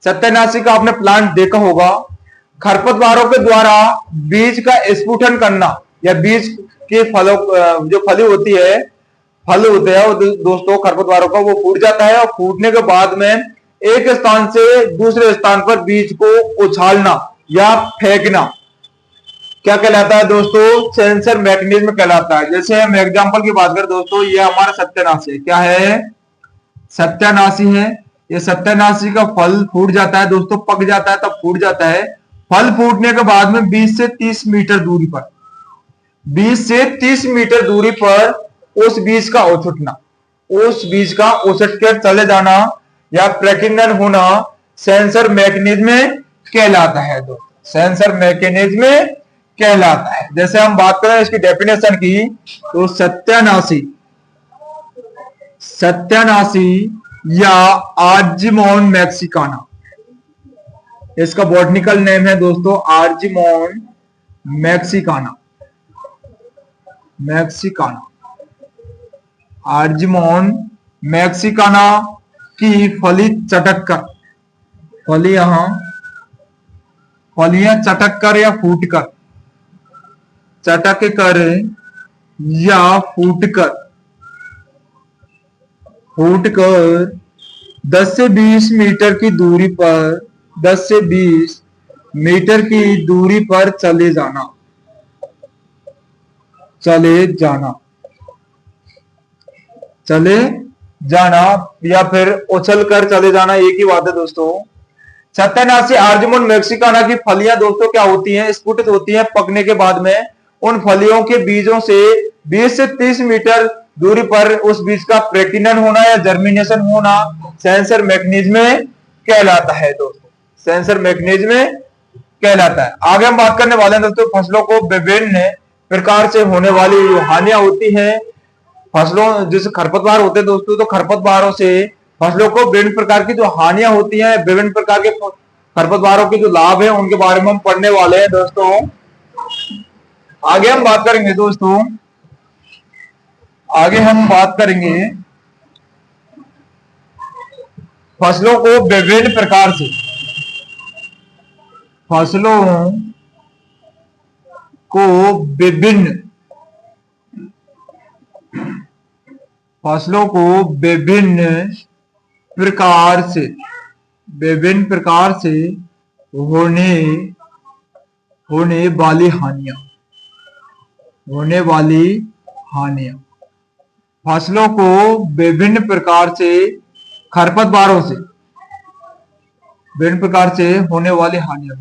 A: सत्यानाशी का आपने प्लांट देखा होगा। खरपतवारों के द्वारा बीज का स्फुटन करना या बीज के फलों जो फली होती है फल होते हैं दोस्तों खरपतवारों का, वो फूट जाता है और फूटने के बाद में एक स्थान से दूसरे स्थान पर बीज को उछालना या फेंकना क्या कहलाता है दोस्तों, सेंसर मैकेनिज्म कहलाता है। जैसे हम एग्जांपल की बात करें दोस्तों, ये हमारा सत्यानाशी है। क्या है, सत्यानाशी है। ये सत्यानाशी का फल फूट जाता है दोस्तों, पक जाता है तब फूट जाता है। फल फूटने के बाद में 20 से 30 मीटर दूरी पर उस बीज का उछटना, उस बीज का उछट कर चले जाना या प्रकीर्णन होना सेंसर मैकेनिज्म कहलाता है दोस्तों। सेंसर मैकेनिज्म कहलाता है। जैसे हम बात करें इसकी डेफिनेशन की, तो सत्यानाशी या आर्जिमोन मैक्सिकाना। इसका बॉटनिकल नेम है दोस्तों argemone Mexicana. Mexicana, argemone Mexicana की फली चटक कर, फली यहां फलियां चटक कर या फूट कर, चटक कर या फूट कर, फूट कर 10 से 20 मीटर की दूरी पर, 10 से 20 मीटर की दूरी पर चले जाना, चले जाना, चले जाना या फिर उछल कर चले जाना, एक ही बात है दोस्तों। सत्यानाशी आर्जिमोन मैक्सिकाना की फलियां दोस्तों क्या होती हैं, स्फुटित होती हैं पकने के बाद में। उन फलियों के बीजों से 20 से 30 मीटर दूरी पर उस बीज का प्रेकिनन होना या जर्मिनेशन होना सेंसर मैकेनिज्म कहलाता है दोस्तों, सेंसर मैकेनिज्म कहलाता है। आगे हम बात करने वाले हैं दोस्तों फसलों को विभिन्न प्रकार से होने वाली जो हानियां होती हैं फसलों, जैसे खरपतवार होते हैं दोस्तों, तो खरपतवारों से फसलों को विभिन्न प्रकार की जो हानियां होती हैं, विभिन्न प्रकार के खरपतवारों के जो लाभ है उनके बारे में हम पढ़ने वाले हैं दोस्तों। आगे हम बात करेंगे दोस्तों, आगे हम बात करेंगे फसलों को विभिन्न प्रकार से, फसलों को विभिन्न, फसलों को विभिन्न प्रकार से, विभिन्न प्रकार से होने वाली हानियां, होने वाली हानियां, फसलों को विभिन्न प्रकार से खरपतवारों से, विभिन्न प्रकार से होने वाली हानियां।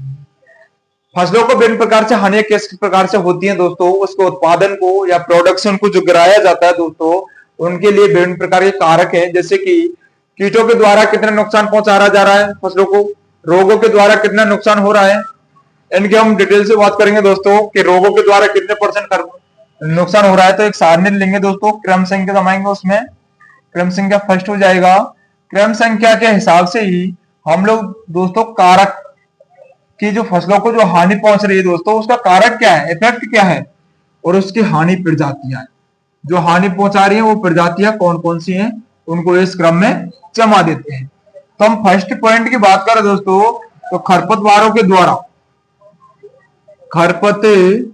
A: फसलों को विभिन्न प्रकार से हानियां किस प्रकार से होती हैं दोस्तों, उसके उत्पादन को या प्रोडक्शन को जो गिराया जाता है दोस्तों, उनके लिए विभिन्न प्रकार के कारक हैं, जैसे कि कीटों के द्वारा कितना नुकसान पहुंचाया जा रहा है फसलों को, रोगों के द्वारा कितना नुकसान हो रहा है, इनकी हम डिटेल से बात करेंगे दोस्तों कि रोगों के द्वारा कितने % नुकसान हो रहा है। तो एक सारणी लेंगे दोस्तों, क्रम संख्या दबाएंगे, उसमें क्रम संख्या फर्स्ट हो जाएगा। क्रम संख्या के हिसाब से ही हम लोग दोस्तों कारक की जो फसलों को जो हानि पहुंच रही है दोस्तों, उसका कारक क्या है, इफेक्ट क्या है, और उसकी हानि प्रजातियां जो हानि पहुंचा रही है वो प्रजातियां कौन कौन सी हैं, उनको इस क्रम में जमा देते हैं। तो हम फर्स्ट पॉइंट की बात करें दोस्तों, तो खरपतवारों के द्वारा, खरपतवारों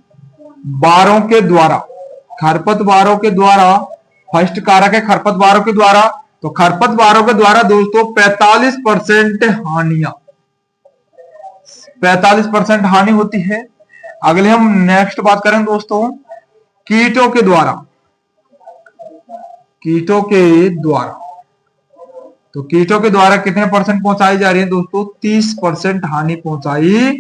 A: के द्वारा, खरपतवारों के द्वारा फर्स्ट कारक है खरपतवारों के द्वारा। तो खरपतवारों के द्वारा दोस्तों 45% हानियां, 45% हानि होती है। अगले हम नेक्स्ट बात करें दोस्तों कीटों के द्वारा, कीटों के द्वारा, तो कीटों के द्वारा कितने % पहुंचाई जा रही है दोस्तों, 30% हानि पहुंचाई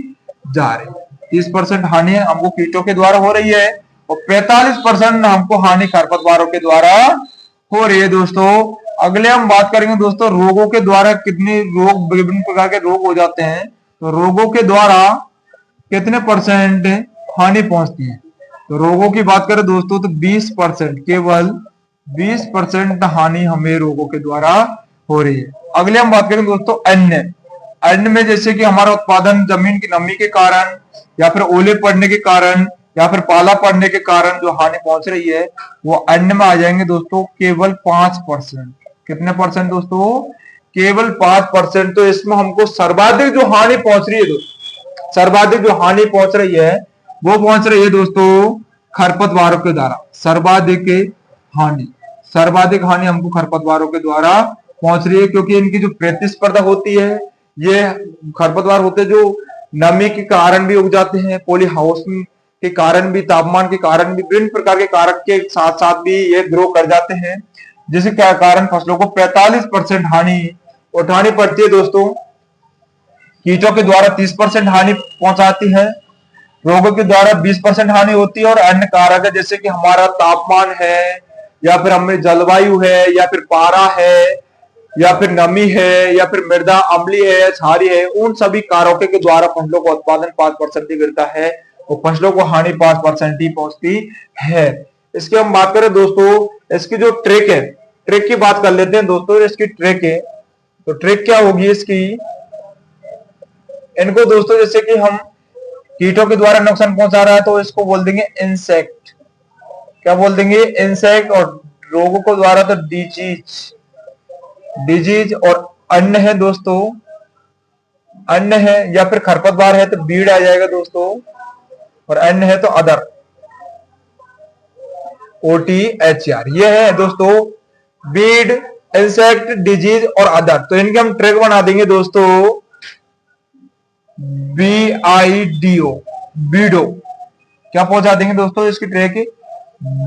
A: जा रही है। 30% हानि हमको कीटों के द्वारा हो रही है और 45% हमको हानि खरपतवारों के द्वारा हो रही है दोस्तों। अगले हम बात करेंगे दोस्तों रोगों के द्वारा कितने रोग, विभिन्न प्रकार के रोग हो जाते हैं, तो रोगों के द्वारा कितने % हानि पहुंचती है। तो रोगों की बात करें दोस्तों तो 20%, केवल 20% हानि हमें रोगों के द्वारा हो रही है। अगले हम बात करें दोस्तों अन्य, अन्य में जैसे कि हमारा उत्पादन जमीन की नमी के कारण या फिर ओले पड़ने के कारण या फिर पाला पड़ने के कारण जो हानि पहुंच रही है वो अन्य में आ जाएंगे दोस्तों केवल 5%। कितने % दोस्तों, केवल 5%। तो इसमें हमको सर्वाधिक जो हानि पहुंच रही है दोस्तों, सर्वाधिक जो हानि पहुंच रही है वो पहुंच रही है दोस्तों खरपतवारों के द्वारा। सर्वाधिक हानि, सर्वाधिक हानि हमको खरपतवारों के द्वारा पहुंच रही है, क्योंकि इनकी जो प्रतिस्पर्धा होती है, ये खरपतवार होते जो नमी के कारण भी उग जाते हैं, पॉली हाउस के कारण भी, तापमान के कारण भी, विभिन्न प्रकार के कारक के साथ साथ भी ये ग्रो कर जाते हैं, जिसके कारण फसलों को 45% हानि उठानी पड़ती है दोस्तों। कीटों के द्वारा 30% हानि पहुंचाती है, रोगों के द्वारा 20% हानि होती है, और अन्य कारक है जैसे कि हमारा तापमान है या फिर हमें जलवायु है या फिर पारा है या फिर नमी है या फिर मृदा अम्लीय है, क्षारीय है, उन सभी कारकों के द्वारा फसलों का उत्पादन 5% ही गिरता है और फसलों को हानि 5% ही पहुंचती है। इसकी हम बात करें दोस्तों, इसकी जो ट्रिक है, ट्रिक की बात कर लेते हैं दोस्तों। इसकी ट्रिक है, तो ट्रिक क्या होगी इसकी, इनको दोस्तों जैसे कि हम कीटों के द्वारा नुकसान पहुंचा रहा है तो इसको बोल देंगे इंसेक्ट। क्या बोल देंगे, इंसेक्ट। और रोगों को द्वारा तो डिजीज, डिजीज। और अन्य है दोस्तों, अन्य है या फिर खरपतवार है तो बीड आ जाएगा दोस्तों, और अन्य है तो अदर, OTHR। ये है दोस्तों बीड, इंसेक्ट, डिजीज और अदर। तो इनके हम ट्रिक बना देंगे दोस्तों BIDO, बीडो। क्या पहुंचा देंगे दोस्तों इसकी ट्रिक,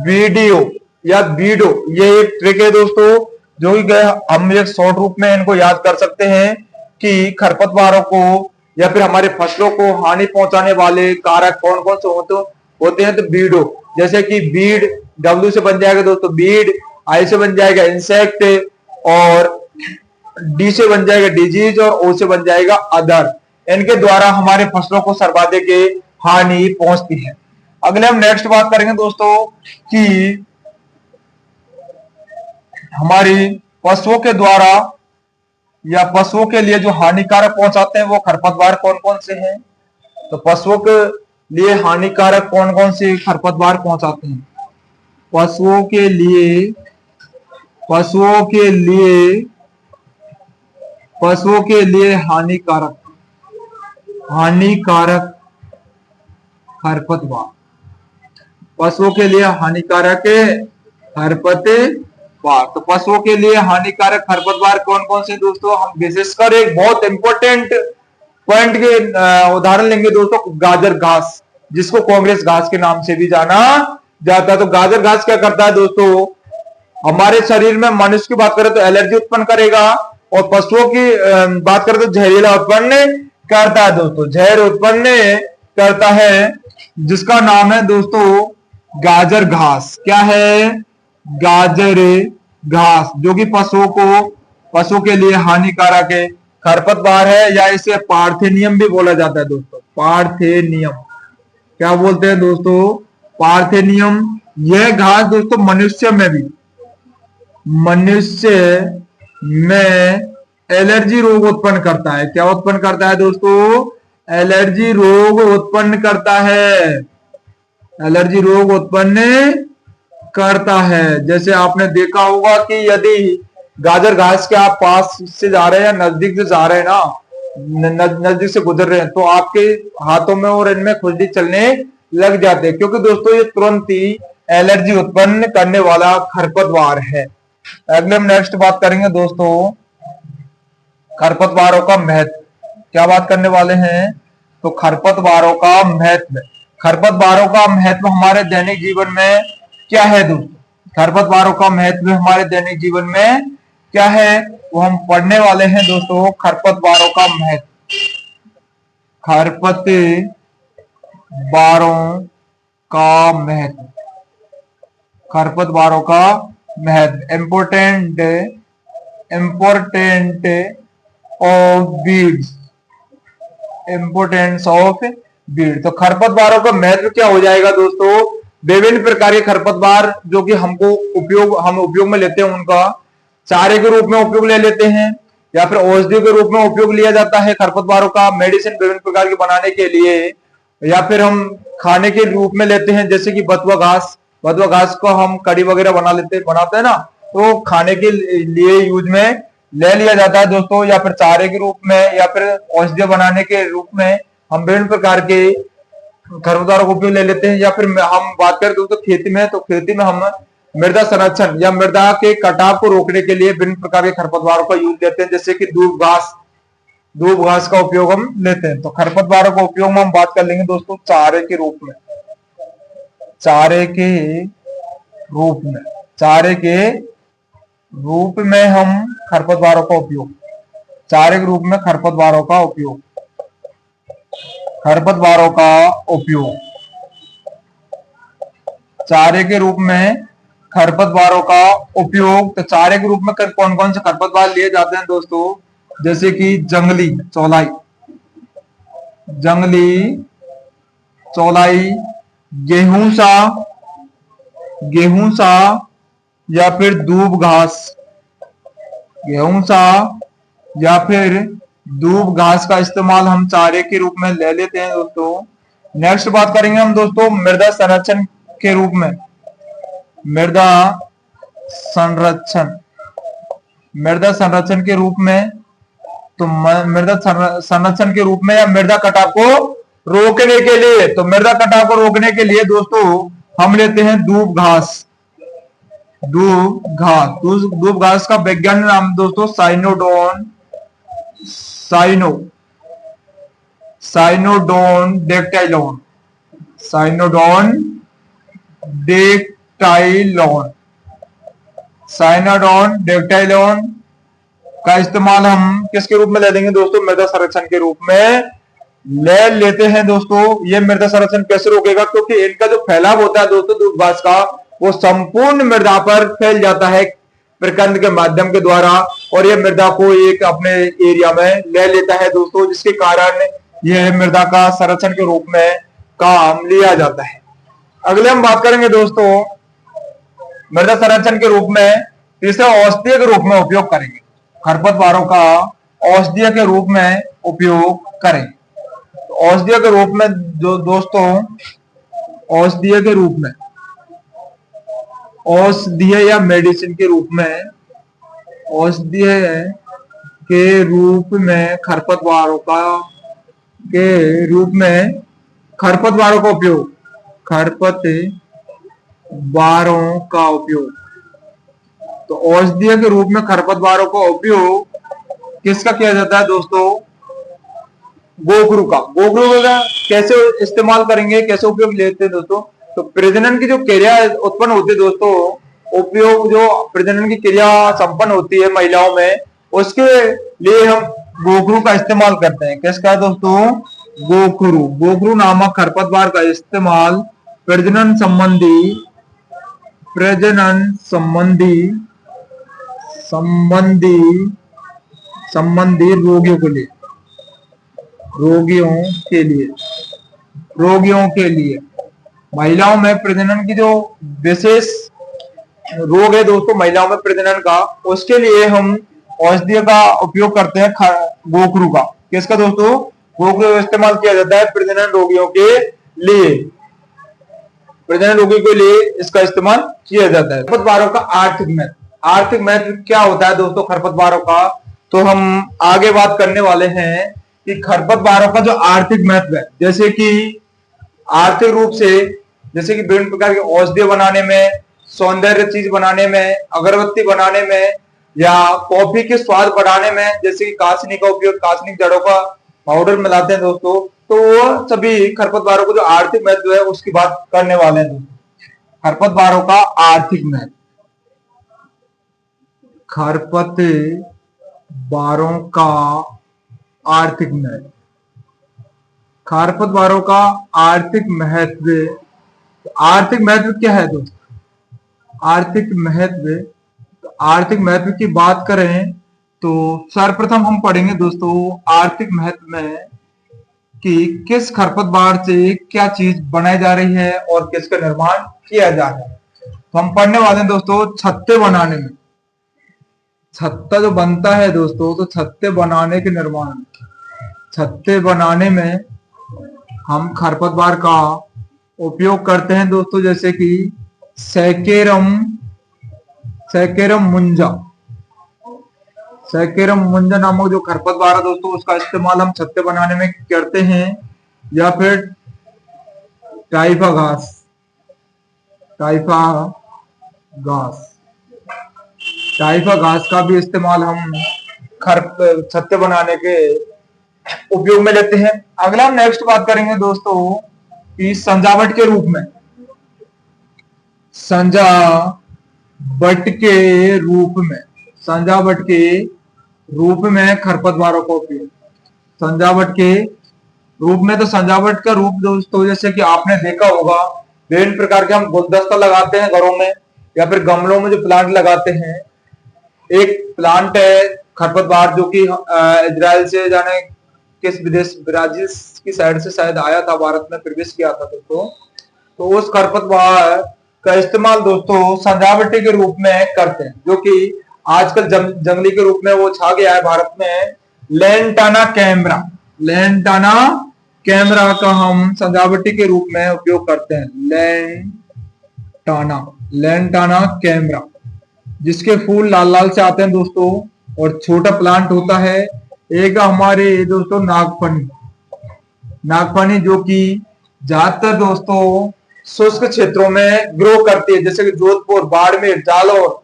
A: वीडियो या बीडो। ये एक ट्रिक है दोस्तों जो कि हम एक शॉर्ट रूप में इनको याद कर सकते हैं कि खरपतवारों को या फिर हमारे फसलों को हानि पहुंचाने वाले कारक कौन कौन से होते हैं। तो बीडो, जैसे कि बीड W से बन जाएगा दोस्तों बीड, I से बन जाएगा इंसेक्ट, और D से बन जाएगा डिजीज, और O से बन जाएगा अदर। इनके द्वारा हमारे फसलों को सर्वाधिक हानि पहुंचती है। अगले हम नेक्स्ट बात करेंगे दोस्तों कि हमारी पशुओं के द्वारा या पशुओं के लिए जो हानिकारक पहुंचाते हैं वो खरपतवार कौन कौन से हैं। तो पशुओं के लिए हानिकारक कौन कौन से खरपतवार पहुंचाते हैं, पशुओं के लिए, पशुओं के लिए, पशुओं के लिए हानिकारक, हानिकारक खरपतवार, पशुओं के लिए हानिकारक खरपतवार। तो पशुओं के लिए हानिकारक खरपतवार कौन कौन से दोस्तों, हम विशेषकर एक बहुत इंपॉर्टेंट पॉइंट के उदाहरण लेंगे दोस्तों, गाजर घास, जिसको कांग्रेस घास के नाम से भी जाना जाता है। तो गाजर घास क्या करता है दोस्तों, हमारे शरीर में, मनुष्य की बात करें तो एलर्जी उत्पन्न करेगा, और पशुओं की बात करें तो जहरीला उत्पन्न करता है दोस्तों, जहर उत्पन्न करता है, जिसका नाम है दोस्तों गाजर घास। क्या है, गाजर घास, जो कि पशुओं के लिए हानिकारक है, खरपतवार है, या इसे पार्थेनियम भी बोला जाता है दोस्तों, पार्थेनियम। क्या बोलते हैं दोस्तों, पार्थेनियम। यह घास दोस्तों मनुष्य में भी, मनुष्य में एलर्जी रोग उत्पन्न करता है। क्या उत्पन्न करता है दोस्तों, एलर्जी रोग उत्पन्न करता है, एलर्जी रोग उत्पन्न करता है। जैसे आपने देखा होगा कि यदि गाजर घास के आप पास से जा रहे हैं या नजदीक से जा रहे हैं ना, नजदीक से गुजर रहे हैं, तो आपके हाथों में और इनमें खुजली चलने लग जाते हैं, क्योंकि दोस्तों ये तुरंत ही एलर्जी उत्पन्न करने वाला खरपतवार है। अगले हम नेक्स्ट बात करेंगे दोस्तों खरपतवारों का महत्व। क्या बात करने वाले हैं, तो खरपतवारों का महत्व। खरपतवारों का महत्व हमारे दैनिक जीवन में क्या है दोस्तों, खरपतवारों का महत्व हमारे दैनिक जीवन में क्या है, वो हम पढ़ने वाले हैं दोस्तों। खरपतवारों का महत्व, खरपतवारों का महत्व, खरपतवारों का महत्व, important, important of beads, importance of Beed. तो खरपतवारों का महत्व क्या हो जाएगा दोस्तों, विभिन्न प्रकार के खरपतवार जो कि हम उपयोग में लेते हैं, उनका चारे के रूप में उपयोग ले लेते हैं, या फिर औषधि के रूप में उपयोग लिया जाता है खरपतवारों का, मेडिसिन विभिन्न प्रकार की बनाने के लिए, या फिर हम खाने के रूप में लेते हैं, जैसे कि बथुआ घास, बथुआ घास को हम कड़ी वगैरह बनाते हैं ना, तो खाने के लिए यूज में ले लिया जाता है दोस्तों, या फिर चारे के रूप में, या फिर औषधि बनाने के रूप में हम विभिन्न प्रकार के खरपतवारों को उपयोग ले लेते हैं। या फिर हम बात करें दोस्तों खेती में, तो खेती में हम मृदा संरक्षण या मृदा के कटाव को रोकने के लिए विभिन्न प्रकार के खरपतवारों का यूज लेते हैं, जैसे कि दूब घास का उपयोग हम लेते हैं। तो खरपतवारों का उपयोग में हम बात कर लेंगे दोस्तों चारे के रूप में, चारे के रूप में, चारे के रूप में हम खरपतवारों का उपयोग, चारे के रूप में खरपतवारों का उपयोग, खरपतवारों का उपयोग, चारे के रूप में खरपतवारों का उपयोग। तो चारे के रूप में कौन कौन से खरपतवार लिए जाते हैं दोस्तों, जैसे कि जंगली चौलाई, जंगली चौलाई, गेहूं सा, या फिर दूब घास, गेहूं सा या फिर दूब घास का इस्तेमाल हम चारे के रूप में ले लेते हैं दोस्तों। नेक्स्ट बात करेंगे हम दोस्तों मृदा संरक्षण के रूप में। मृदा संरक्षण, मृदा संरक्षण के रूप में, तो मृदा संरक्षण के रूप में या मृदा कटाव को रोकने के लिए, तो मृदा कटाव को रोकने के लिए दोस्तों हम लेते हैं दूब घास। दूब घास का वैज्ञानिक नाम दोस्तों साइनोडोन डेक्टाइलॉन, साइनोडोन डेक्टाइलॉन, साइनोडोन डेक्टाइलॉन का इस्तेमाल हम किसके रूप में ले लेंगे दोस्तों? मृदा संरक्षण के रूप में ले लेते हैं दोस्तों। ये मृदा संरक्षण कैसे रोकेगा? क्योंकि इनका जो फैलाव होता है दोस्तों दूब घास का, वो संपूर्ण मृदा पर फैल जाता है प्रकंद के माध्यम के द्वारा, और ये मृदा को एक अपने एरिया में ले लेता है दोस्तों, जिसके कारण यह मृदा का संरक्षण के रूप में काम लिया जाता है। अगले हम बात करेंगे दोस्तों मृदा संरक्षण के रूप में इसे औषधीय के रूप में उपयोग करेंगे। खरपतवारों का औषधीय के रूप में उपयोग करें। तो औषधीय के रूप में जो दोस्तों, औषधीय के रूप में, औषधीय या मेडिसिन के रूप में, औषधीय के रूप में खरपतवारों का के रूप में खरपतवारों का उपयोग, खरपतवारों का उपयोग, तो औषधीय के रूप में खरपतवारों का उपयोग किसका किया जाता है दोस्तों? गोखरू का। गोखरू का कैसे इस्तेमाल करेंगे, कैसे उपयोग लेते हैं दोस्तों? तो प्रजनन की जो क्रिया उत्पन्न होती है दोस्तों, उपयोग जो प्रजनन की क्रिया संपन्न होती है महिलाओं में, उसके लिए हम गोखरू का इस्तेमाल करते हैं। किसका दोस्तों? गोखरू। गोखरू नामक खरपतवार का इस्तेमाल प्रजनन संबंधी रोगियों के लिए महिलाओं में प्रजनन की जो विशेष रोग है दोस्तों महिलाओं में प्रजनन का, उसके लिए हम औषधि का उपयोग करते हैं गोखरू का। किसका दोस्तों? गोखरू का इस्तेमाल किया जाता है प्रजनन रोगियों के लिए, प्रजनन रोगी के लिए इसका इस्तेमाल किया जाता है। खरपतवारों का आर्थिक महत्व, आर्थिक महत्व क्या होता है दोस्तों खरपतवारों का? तो हम आगे बात करने वाले हैं कि खरपतवारों का जो आर्थिक महत्व है, जैसे कि आर्थिक रूप से, जैसे कि विभिन्न प्रकार के औषधि बनाने में, सौंदर्य चीज बनाने में, अगरबत्ती बनाने में, या कॉफी के स्वाद बढ़ाने में, जैसे कि कासनी का उपयोग, कासनी जड़ों का पाउडर मिलाते हैं दोस्तों, तो वो सभी खरपतवारों को जो आर्थिक महत्व है उसकी बात करने वाले हैं दोस्तों। खरपतवारों का आर्थिक महत्व, खरपतवारों का आर्थिक महत्व, खरपतवारों का आर्थिक महत्व, आर्थिक महत्व क्या है दोस्तों? आर्थिक महत्व, आर्थिक महत्व की बात करें तो सर्वप्रथम हम पढ़ेंगे दोस्तों आर्थिक महत्व में कि किस खरपतवार से क्या चीज बनाई जा रही है और किसका निर्माण किया जा रहा है। तो हम पढ़ने वाले हैं दोस्तों छत्ते बनाने में, छत्ता जो बनता है दोस्तों, तो छत्ते बनाने के निर्माण, छत्ते बनाने में हम खरपतवार का उपयोग करते हैं दोस्तों, जैसे कि सैकेरम मुंजा नामक जो खरपतवार है दोस्तों, उसका इस्तेमाल हम छत्ते बनाने में करते हैं। या फिर टाइफा घास का भी इस्तेमाल हम छत्ते बनाने के उपयोग में लेते हैं। अगला हम नेक्स्ट बात करेंगे दोस्तों कि सजावट के रूप में, सजावट के रूप में खरपतवारों का उपयोग, सजावट के रूप में, तो सजावट का रूप दोस्तों जैसे कि आपने देखा होगा विभिन्न प्रकार के हम गुलदस्ता लगाते हैं घरों में, या फिर गमलों में जो प्लांट लगाते हैं। एक प्लांट है खरपतवार जो कि इजराइल से जाने किस विदेश, ब्राजील की साइड से शायद आया था, भारत में प्रवेश किया था दोस्तों। तो उस का इस्तेमाल दोस्तों सजावटी के रूप में करते हैं, जो कि आजकल जंगली के रूप में वो छा गया है भारत में। लेंटाना कैमरा, लेंटाना कैमरा का हम सजावटी के रूप में उपयोग करते हैं। लेंटाना, लेंटाना कैमरा, जिसके फूल लाल लाल से आते हैं दोस्तों और छोटा प्लांट होता है। एक हमारे दोस्तों नागफनी, नागफनी जो कि ज्यादातर दोस्तों शुष्क क्षेत्रों में ग्रो करती है, जैसे कि जोधपुर, बाड़मेर, जालौर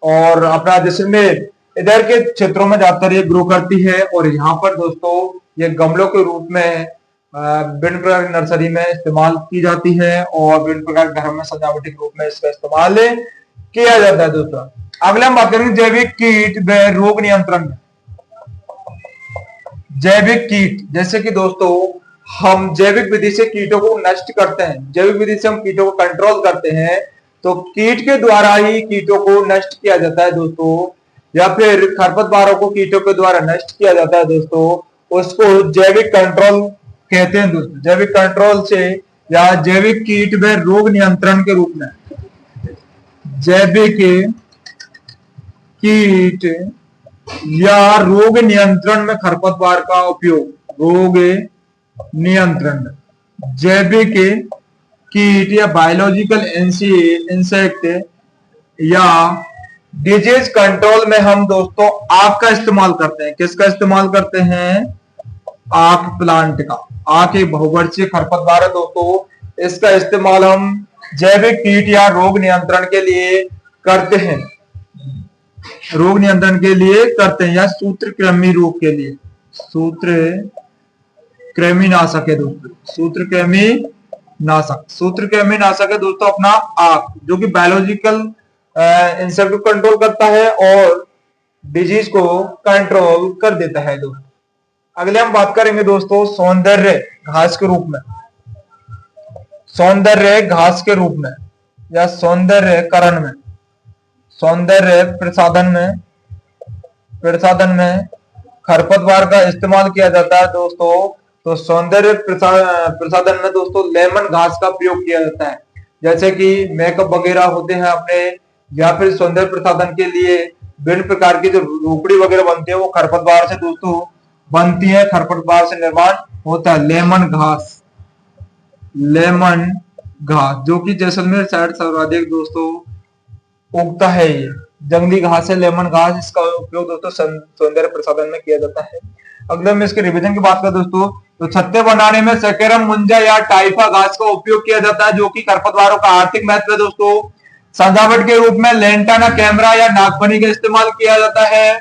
A: और अपना जैसलमेर, इधर के क्षेत्रों में ज्यादातर ये ग्रो करती है। और यहाँ पर दोस्तों ये गमलों के रूप में विभिन्न प्रकार की नर्सरी में इस्तेमाल की जाती है और विभिन्न प्रकार के घर में सजावटी के रूप में इसका इस्तेमाल किया जाता है दोस्तों। अगले हम बात करेंगे जैविक कीट व रोग नियंत्रण। जैविक कीट, जैसे कि दोस्तों हम जैविक विधि से कीटों को नष्ट करते हैं, जैविक विधि से हम कीटों को कंट्रोल करते हैं, तो कीट के द्वारा ही कीटों को नष्ट किया जाता है दोस्तों, या फिर खरपतवारों को कीटों के द्वारा नष्ट किया जाता है दोस्तों, उसको जैविक कंट्रोल कहते हैं दोस्तों। जैविक कंट्रोल से या जैविक कीट व रोग नियंत्रण के रूप में, जैविक कीट या रोग नियंत्रण में खरपतवार का उपयोग, रोग नियंत्रण, जैविक कीट या बायोलॉजिकल इंसेक्ट या डिजीज कंट्रोल में हम दोस्तों आक का इस्तेमाल करते हैं। किसका इस्तेमाल करते हैं? आक प्लांट का। आक एक बहुवर्षीय खरपतवार है दोस्तों, इसका इस्तेमाल हम जैविक कीट या रोग नियंत्रण के लिए करते हैं, रोग नियंत्रण के लिए करते हैं, या सूत्रकृमि रोग के लिए, सूत्रकृमिनाशक है दोस्तों, सूत्रकृमिनाशक है दोस्तों अपना आक, जो कि बायोलॉजिकल इंसेक्ट को कंट्रोल करता है और डिजीज को कंट्रोल कर देता है दोस्तों। अगले हम बात करेंगे दोस्तों सौंदर्य घास के रूप में, सौंदर्य घास के रूप में या सौंदर्यकरण में, सौंदर्य प्रसाधन में खरपतवार का इस्तेमाल किया जाता है दोस्तों। तो सौंदर्य प्रसाधन में दोस्तों लेमन घास का प्रयोग किया जाता है, जैसे कि मेकअप वगैरह होते हैं अपने, या फिर सौंदर्य प्रसाधन के लिए विभिन्न प्रकार की जो रोकड़ी वगैरह बनती है वो खरपतवार से दोस्तों बनती है, खरपतवार से निर्माण होता है। लेमन घास, लेमन घास जो कि जैसलमेर साइड सर्वाधिक दोस्तों उगता है, ये जंगली घास है लेमन घास, इसका उपयोग दोस्तों सौंदर्य प्रसाधन में किया जाता है। अगले में इसके रिवीजन की बात करें दोस्तों, तो छत्ते बनाने में सेकेरम मुंजा या टाइफा घास का उपयोग किया जाता है, जो कि खरपतवारों का आर्थिक महत्व है दोस्तों। सजावट के रूप में लेंटाना कैमरा या नागफनी का इस्तेमाल किया जाता है।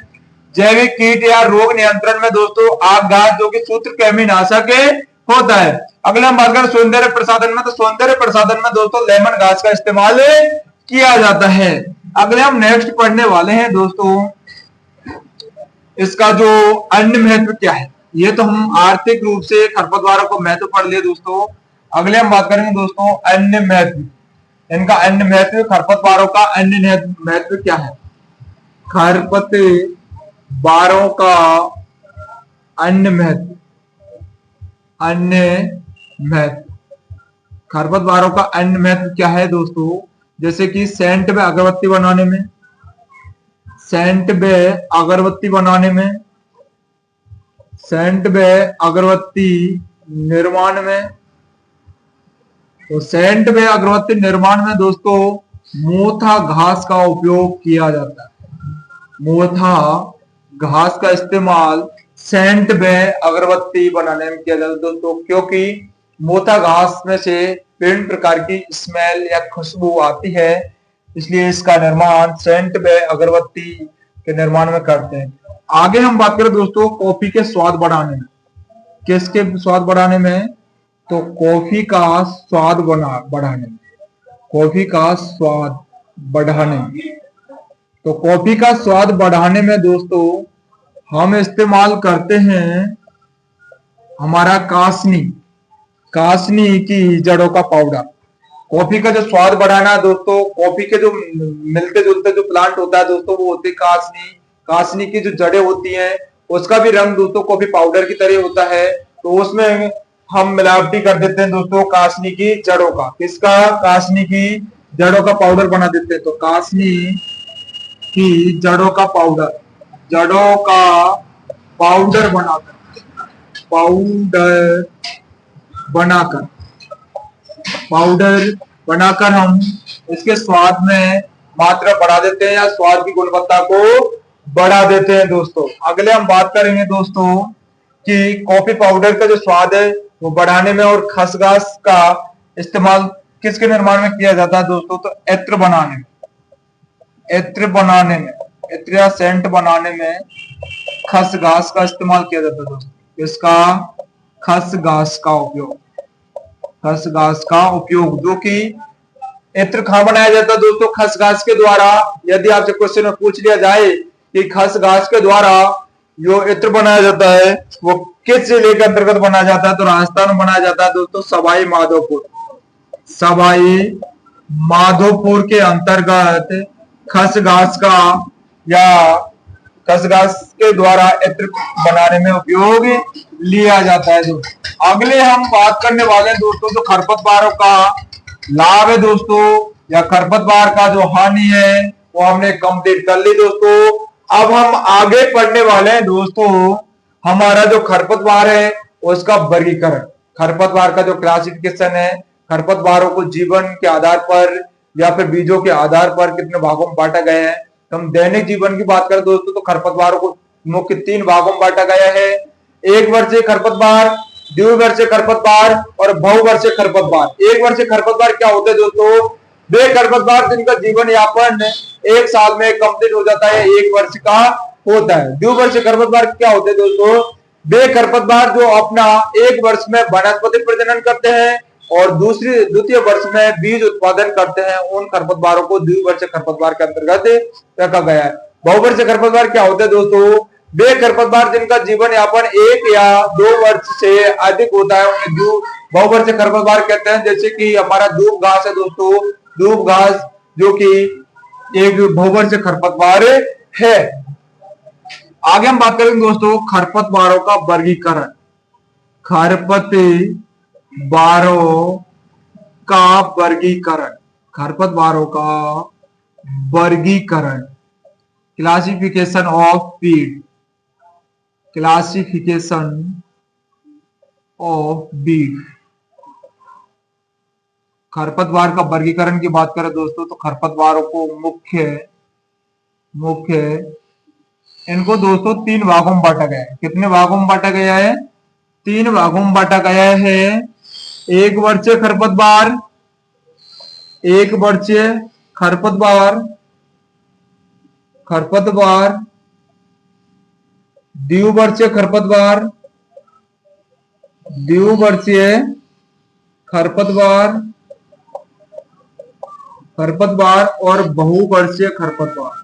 A: जैविक कीट या रोग नियंत्रण में दोस्तों आक घास, जो कि सूत्रकृमिनाशक होता है। अगले हम बात करें सौंदर्य प्रसाधन में, तो सौंदर्य प्रसाधन में दोस्तों लेमन घास का इस्तेमाल किया जाता है। अगले हम नेक्स्ट पढ़ने वाले हैं दोस्तों इसका जो अन्य महत्व क्या है। ये तो हम आर्थिक रूप से खरपतवारों को महत्व पढ़ लिए दोस्तों। अगले हम बात करेंगे दोस्तों अन्य महत्व, इनका अन्य महत्व, खरपतवारों का अन्य महत्व क्या है। खरपतवारों का अन्य महत्व, अन्य महत्व, खरपतवारों का अन्य महत्व क्या है दोस्तों, जैसे कि सेंट व अगरबत्ती बनाने में, सेंट व अगरबत्ती बनाने में, सेंट व अगरबत्ती निर्माण में, तो सेंट व अगरबत्ती निर्माण में दोस्तों मोथा घास का उपयोग किया जाता है। मोथा घास का इस्तेमाल सेंट व अगरबत्ती बनाने में किया जाता है दोस्तों, क्योंकि मोथा घास में से विभिन्न प्रकार की स्मेल या खुशबू आती है, इसलिए इसका निर्माण सेंट व अगरबत्ती के निर्माण में करते हैं। आगे हम बात करें दोस्तों कॉफी के स्वाद बढ़ाने में, किसके स्वाद बढ़ाने में, तो कॉफी का स्वाद बढ़ाने में, कॉफी का स्वाद बढ़ाने में, तो कॉफी का स्वाद बढ़ाने में दोस्तों हम इस्तेमाल करते हैं हमारा कासनी की जड़ों का पाउडर। कॉफी का जो स्वाद बढ़ाना है दोस्तों, कॉफी के जो मिलते जुलते जो प्लांट होता है दोस्तों वो होती है कासनी की जो जड़ें होती हैं उसका भी रंग दोस्तों कॉफी पाउडर की तरह होता है, तो उसमें हम मिलावटी कर देते हैं दोस्तों कासनी की जड़ों का। किसका? कासनी की जड़ों का पाउडर बना देते हैं। तो कासनी की जड़ों का पाउडर, जड़ों का पाउडर बनाकर, पाउडर बनाकर, पाउडर बनाकर हम इसके स्वाद में मात्रा बढ़ा देते हैं या स्वाद की गुणवत्ता को बढ़ा देते हैं दोस्तों। अगले हम बात करेंगे दोस्तों कि कॉफी पाउडर का जो स्वाद है वो बढ़ाने में और खसखस का इस्तेमाल किसके निर्माण में किया जाता है दोस्तों? तो इत्र बनाने में, इत्र बनाने में, इत्र या सेंट बनाने में खसखस का इस्तेमाल किया जाता है दोस्तों। इसका खसखस का उपयोग, खसखस का उपयोग, जो कि इत्र कहाँ बनाया जाता है दोस्तों? खसखस के द्वारा। यदि आपसे क्वेश्चन में पूछ लिया जाए कि खसखस के द्वारा जो इत्र बनाया जाता है वो किस जिले के अंतर्गत बनाया जाता है? तो राजस्थान में बनाया जाता है दोस्तों, सवाई माधोपुर, सवाई माधोपुर के अंतर्गत खसखस का या खसखस के द्वारा इत्र बनाने में उपयोग लिया जाता है दोस्तों। अगले हम बात करने वाले हैं दोस्तों तो खरपतवारों का लाभ है दोस्तों, या खरपतवार का जो हानि है वो हमने कंप्लीट कर ली दोस्तों। अब हम आगे पढ़ने वाले हैं दोस्तों हमारा जो खरपतवार है उसका वर्गीकरण, खरपतवार का जो क्लासिफिकेशन है, खरपतवारों को जीवन के आधार पर या फिर बीजों के आधार पर कितने भागों में बांटा गया है। हम दैनिक जीवन की बात करें दोस्तों तो खरपतवारों को मुख्य 3 भागों में बांटा गया है। एक वर्षीय खरपतवार, द्विवर्षीय खरपतवार और बहुवर्षीय खरपतवार। एक वर्षीय खरपतवार क्या होते हैं दोस्तों? वे खरपतवार जिनका जीवन यापन 1 साल में कंप्लीट हो जाता है, 1 वर्ष का होता है। द्विवर्षीय खरपतवार क्या होते हैं दोस्तों? वे खरपतवार जो अपना 1 वर्ष में वनस्पति प्रजनन करते हैं और द्वितीय वर्ष में बीज उत्पादन करते हैं, उन खरपतवारों को द्विवर्षीय खरपतवार के अंतर्गत रखा गया है। बहुवर्षीय खरपतवार क्या होते हैं दोस्तों? वे खरपतवार जिनका जीवन यापन 1 या 2 वर्ष से अधिक होता है उन्हें बहुवर्षीय खरपतवार कहते हैं। जैसे कि हमारा दूब घास है दोस्तों, दूब घास जो कि एक बहुवर्षीय खरपतवार है। आगे हम बात करेंगे दोस्तों खरपतवारों का वर्गीकरण, खरपतवारों का वर्गीकरण, खरपतवारों का वर्गीकरण, classification of weed, classification of weed. खरपतवार का वर्गीकरण की बात करें दोस्तों तो खरपतवारों को मुख्य इनको दोस्तों 3 भागों में बांटा गया है। कितने भागों में बांटा गया है? 3 भागों में बांटा गया है। 1 वर्षीय खरपतवार, 1 वर्षीय खरपतवार, खरपतवार, द्विवर्षीय खरपतवार, द्विवर्षीय खरपतवार, खरपतवार और बहुवर्षीय खरपतवार,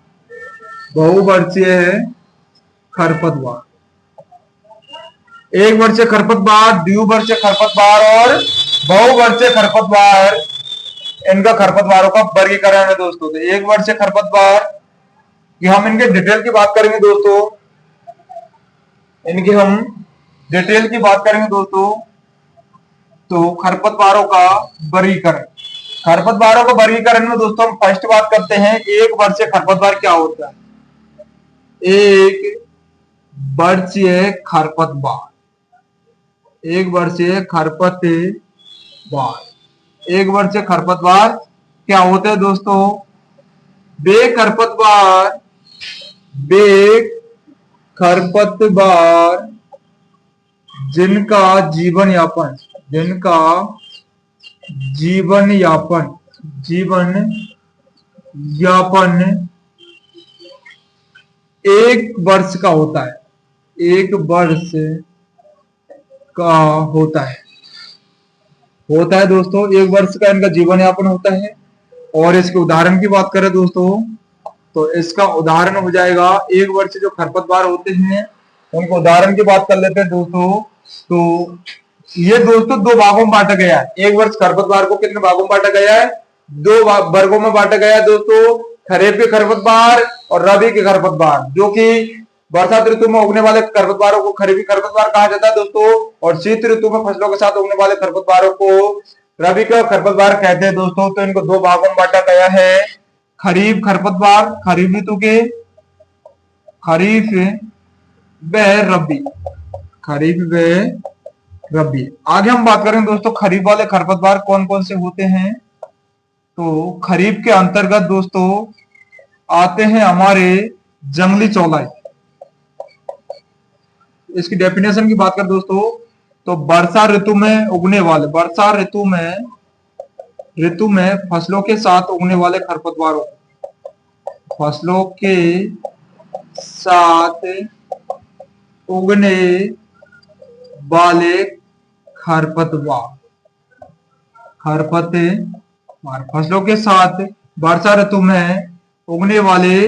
A: बहुवर्षीय खरपतवार। 1 वर्षीय खरपतवार, द्विवर्षीय खरपतवार और बहुवर्षीय खरपतवार, इनका खरपतवारों का वर्गीकरण है दोस्तों। तो 1 वर्षीय खरपतवार कि हम इनके डिटेल की बात करेंगे दोस्तों, इनकी हम डिटेल की बात करेंगे दोस्तों। तो खरपतवारों का वर्गीकरण, खरपतवारों का वर्गीकरण में दोस्तों हम फर्स्ट बात करते हैं 1 वर्षीय खरपतवार क्या होता है। 1 वर्षीय खरपतवार, 1 वर्षीय खरपतवार, 1 वर्षीय खरपतवार क्या होते हैं दोस्तों? वे खरपतवार जिनका जीवन यापन, जिनका जीवन यापन 1 वर्ष का होता है, 1 वर्ष का होता है दोस्तों। 1 वर्ष का इनका जीवन यापन होता है। और इसके उदाहरण की बात करें दोस्तों तो इसका उदाहरण हो जाएगा 1 वर्ष जो खरपतवार होते हैं उनको उदाहरण की बात कर लेते हैं दोस्तों। तो ये दोस्तों 2 भागों में बांटा गया है। 1 वर्ष खरपतवार को कितने भागों में बांटा गया है? 2 वर्गों में बांटा गया है दोस्तों, खरीफ के खरपतवार और रबी के खरपतवार। जो कि बरसात ऋतु में उगने वाले खरपतवारों को खरीफी खरपतवार कहा जाता है दोस्तों, और शीत ऋतु में फसलों के साथ उगने वाले खरपतवारों को रबी का खरपतवार कहते हैं दोस्तों। तो इनको दो भागों में बांटा गया है, खरीफ खरपतवार, खरीफ ऋतु के, खरीफ व रबी, खरीफ व रबी। आगे हम बात करेंगे दोस्तों खरीफ वाले खरपतवार कौन कौन से होते हैं। तो खरीफ के अंतर्गत दोस्तों आते हैं हमारे जंगली चौलाई। इसकी डेफिनेशन की बात करें दोस्तों तो वर्षा ऋतु में उगने वाले, वर्षा ऋतु में फसलों के साथ उगने वाले खरपतवारों, फसलों के साथ उगने वाले खरपतवार, खरपतवार फसलों के साथ वर्षा ऋतु में उगने वाले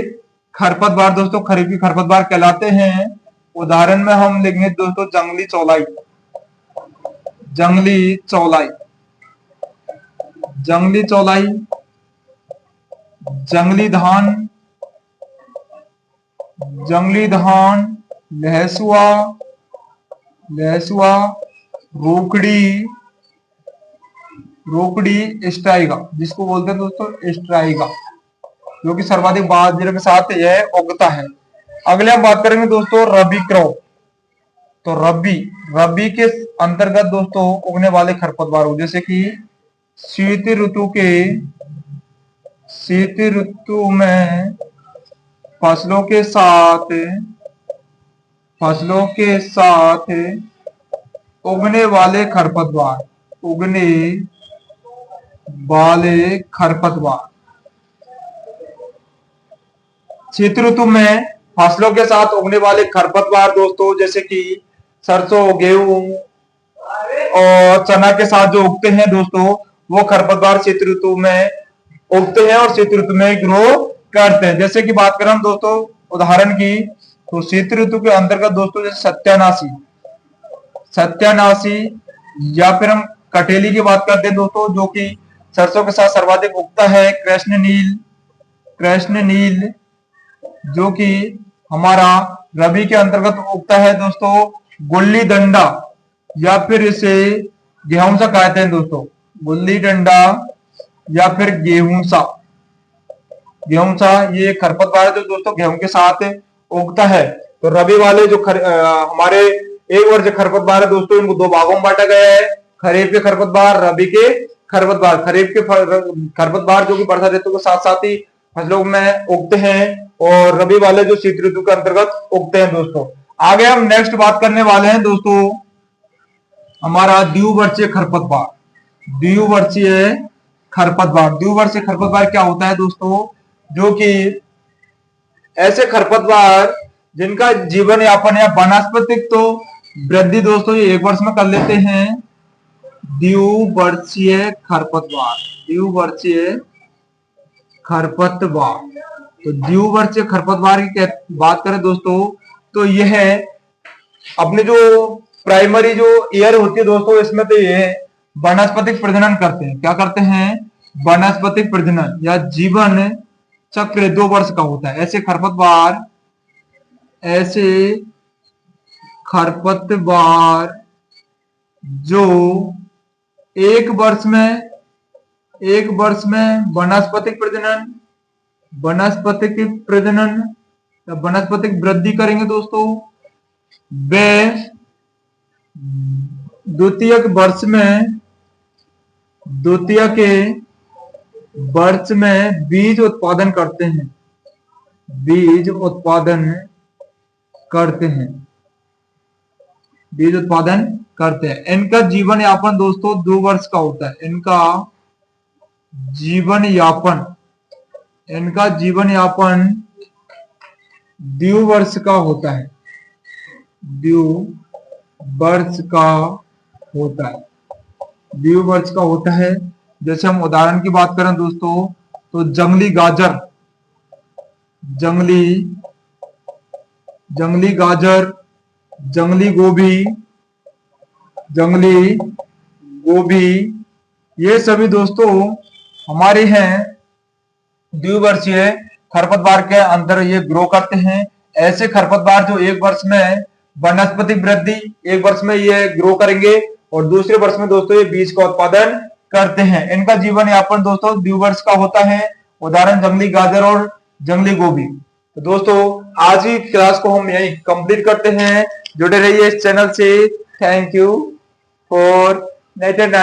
A: खरपतवार दोस्तों खरीफी खरपतवार कहलाते हैं। उदाहरण में हम लेंगे दोस्तों जंगली चौलाई, जंगली चौलाई, जंगली चौलाई, जंगली धान, जंगली धान, लहसुआ, लहसुआ, रोकड़ी, रोकड़ी, स्ट्राइगा, जिसको बोलते हैं दोस्तों स्ट्राइगा, जो कि सर्वाधिक बाजरे के साथ यह उगता है। अगले हम बात करेंगे दोस्तों रबी क्रॉप। तो रबी के अंतर्गत दोस्तों उगने वाले खरपतवार जैसे कि शीत ऋतु में फसलों के साथ उगने वाले खरपतवार, उगने वाले खरपतवार। शीत ऋतु में फसलों के साथ उगने वाले खरपतवार दोस्तों जैसे कि सरसों, गेहूं और चना के साथ जो उगते हैं दोस्तों वो खरपतवार शीत ऋतु में उगते हैं और शीत ऋतु में ग्रो करते हैं। जैसे कि बात करें हम दोस्तों उदाहरण की तो शीत ऋतु के अंतर्गत दोस्तों जैसे सत्यानाशी या फिर हम कटेली की बात करते हैं दोस्तों जो कि सरसों के साथ सर्वाधिक उगता है। कृष्ण नील जो कि हमारा रबी के अंतर्गत उगता है दोस्तों। गुल्ली डंडा या फिर इसे गेहूंसा कहते हैं दोस्तों, गुल्ली डंडा या फिर गेहूंसा, ये खरपतवार है जो दोस्तों गेहूं के साथ उगता है। तो रबी वाले जो हमारे एक वर्ष खरपतवार है दोस्तों इनको दो भागों में बांटा गया है, खरीफ के खरपतवार, रबी के खरपतवार। खरीफ के खरपतवार जो कि वर्षा ऋतु के साथ साथ ही फसलों में उगते हैं और रबी वाले जो शीत ऋतु के अंतर्गत उगते हैं दोस्तों। आगे हम नेक्स्ट बात करने वाले हैं दोस्तों हमारा द्विवर्षीय खरपतवार। द्विवर्षीय खरपतवार क्या होता है दोस्तों, जो कि ऐसे खरपतवार जिनका जीवन यापन या वनस्पतिक तो वृद्धि दोस्तों ये एक वर्ष में कर लेते हैं। द्विवर्षीय खरपतवार। तो द्विवर्षीय खरपतवार की बात करें दोस्तों तो यह अपने जो प्राइमरी जो ईयर होती है दोस्तों इसमें तो ये वनस्पतिक प्रजनन करते हैं। क्या करते हैं? वनस्पतिक प्रजनन या जीवन चक्र 2 वर्ष का होता है। ऐसे खरपतवार जो एक वर्ष में वनस्पतिक वनस्पतिक वृद्धि करेंगे दोस्तों। वे द्वितीय वर्ष में बीज उत्पादन करते हैं। इनका जीवन यापन दोस्तों 2 वर्ष का होता है। इनका जीवन यापन 2 वर्ष का होता है। 2 वर्ष का होता है। जैसे हम उदाहरण की बात करें दोस्तों तो जंगली गाजर, जंगली गोभी ये सभी दोस्तों हमारे हैं द्विवर्षीय खरपतवार के अंदर ये ग्रो करते हैं। ऐसे खरपतवार जो एक वर्ष में वनस्पतिक वृद्धि, एक वर्ष में ये ग्रो करेंगे और दूसरे वर्ष में दोस्तों ये बीज का उत्पादन करते हैं। इनका जीवन यापन दोस्तों ड्यूवर्स का होता है, उदाहरण जंगली गाजर और जंगली गोभी। तो दोस्तों आज ही क्लास को हम यही कंप्लीट करते हैं। जुड़े रहिए इस चैनल से। Thank you for net and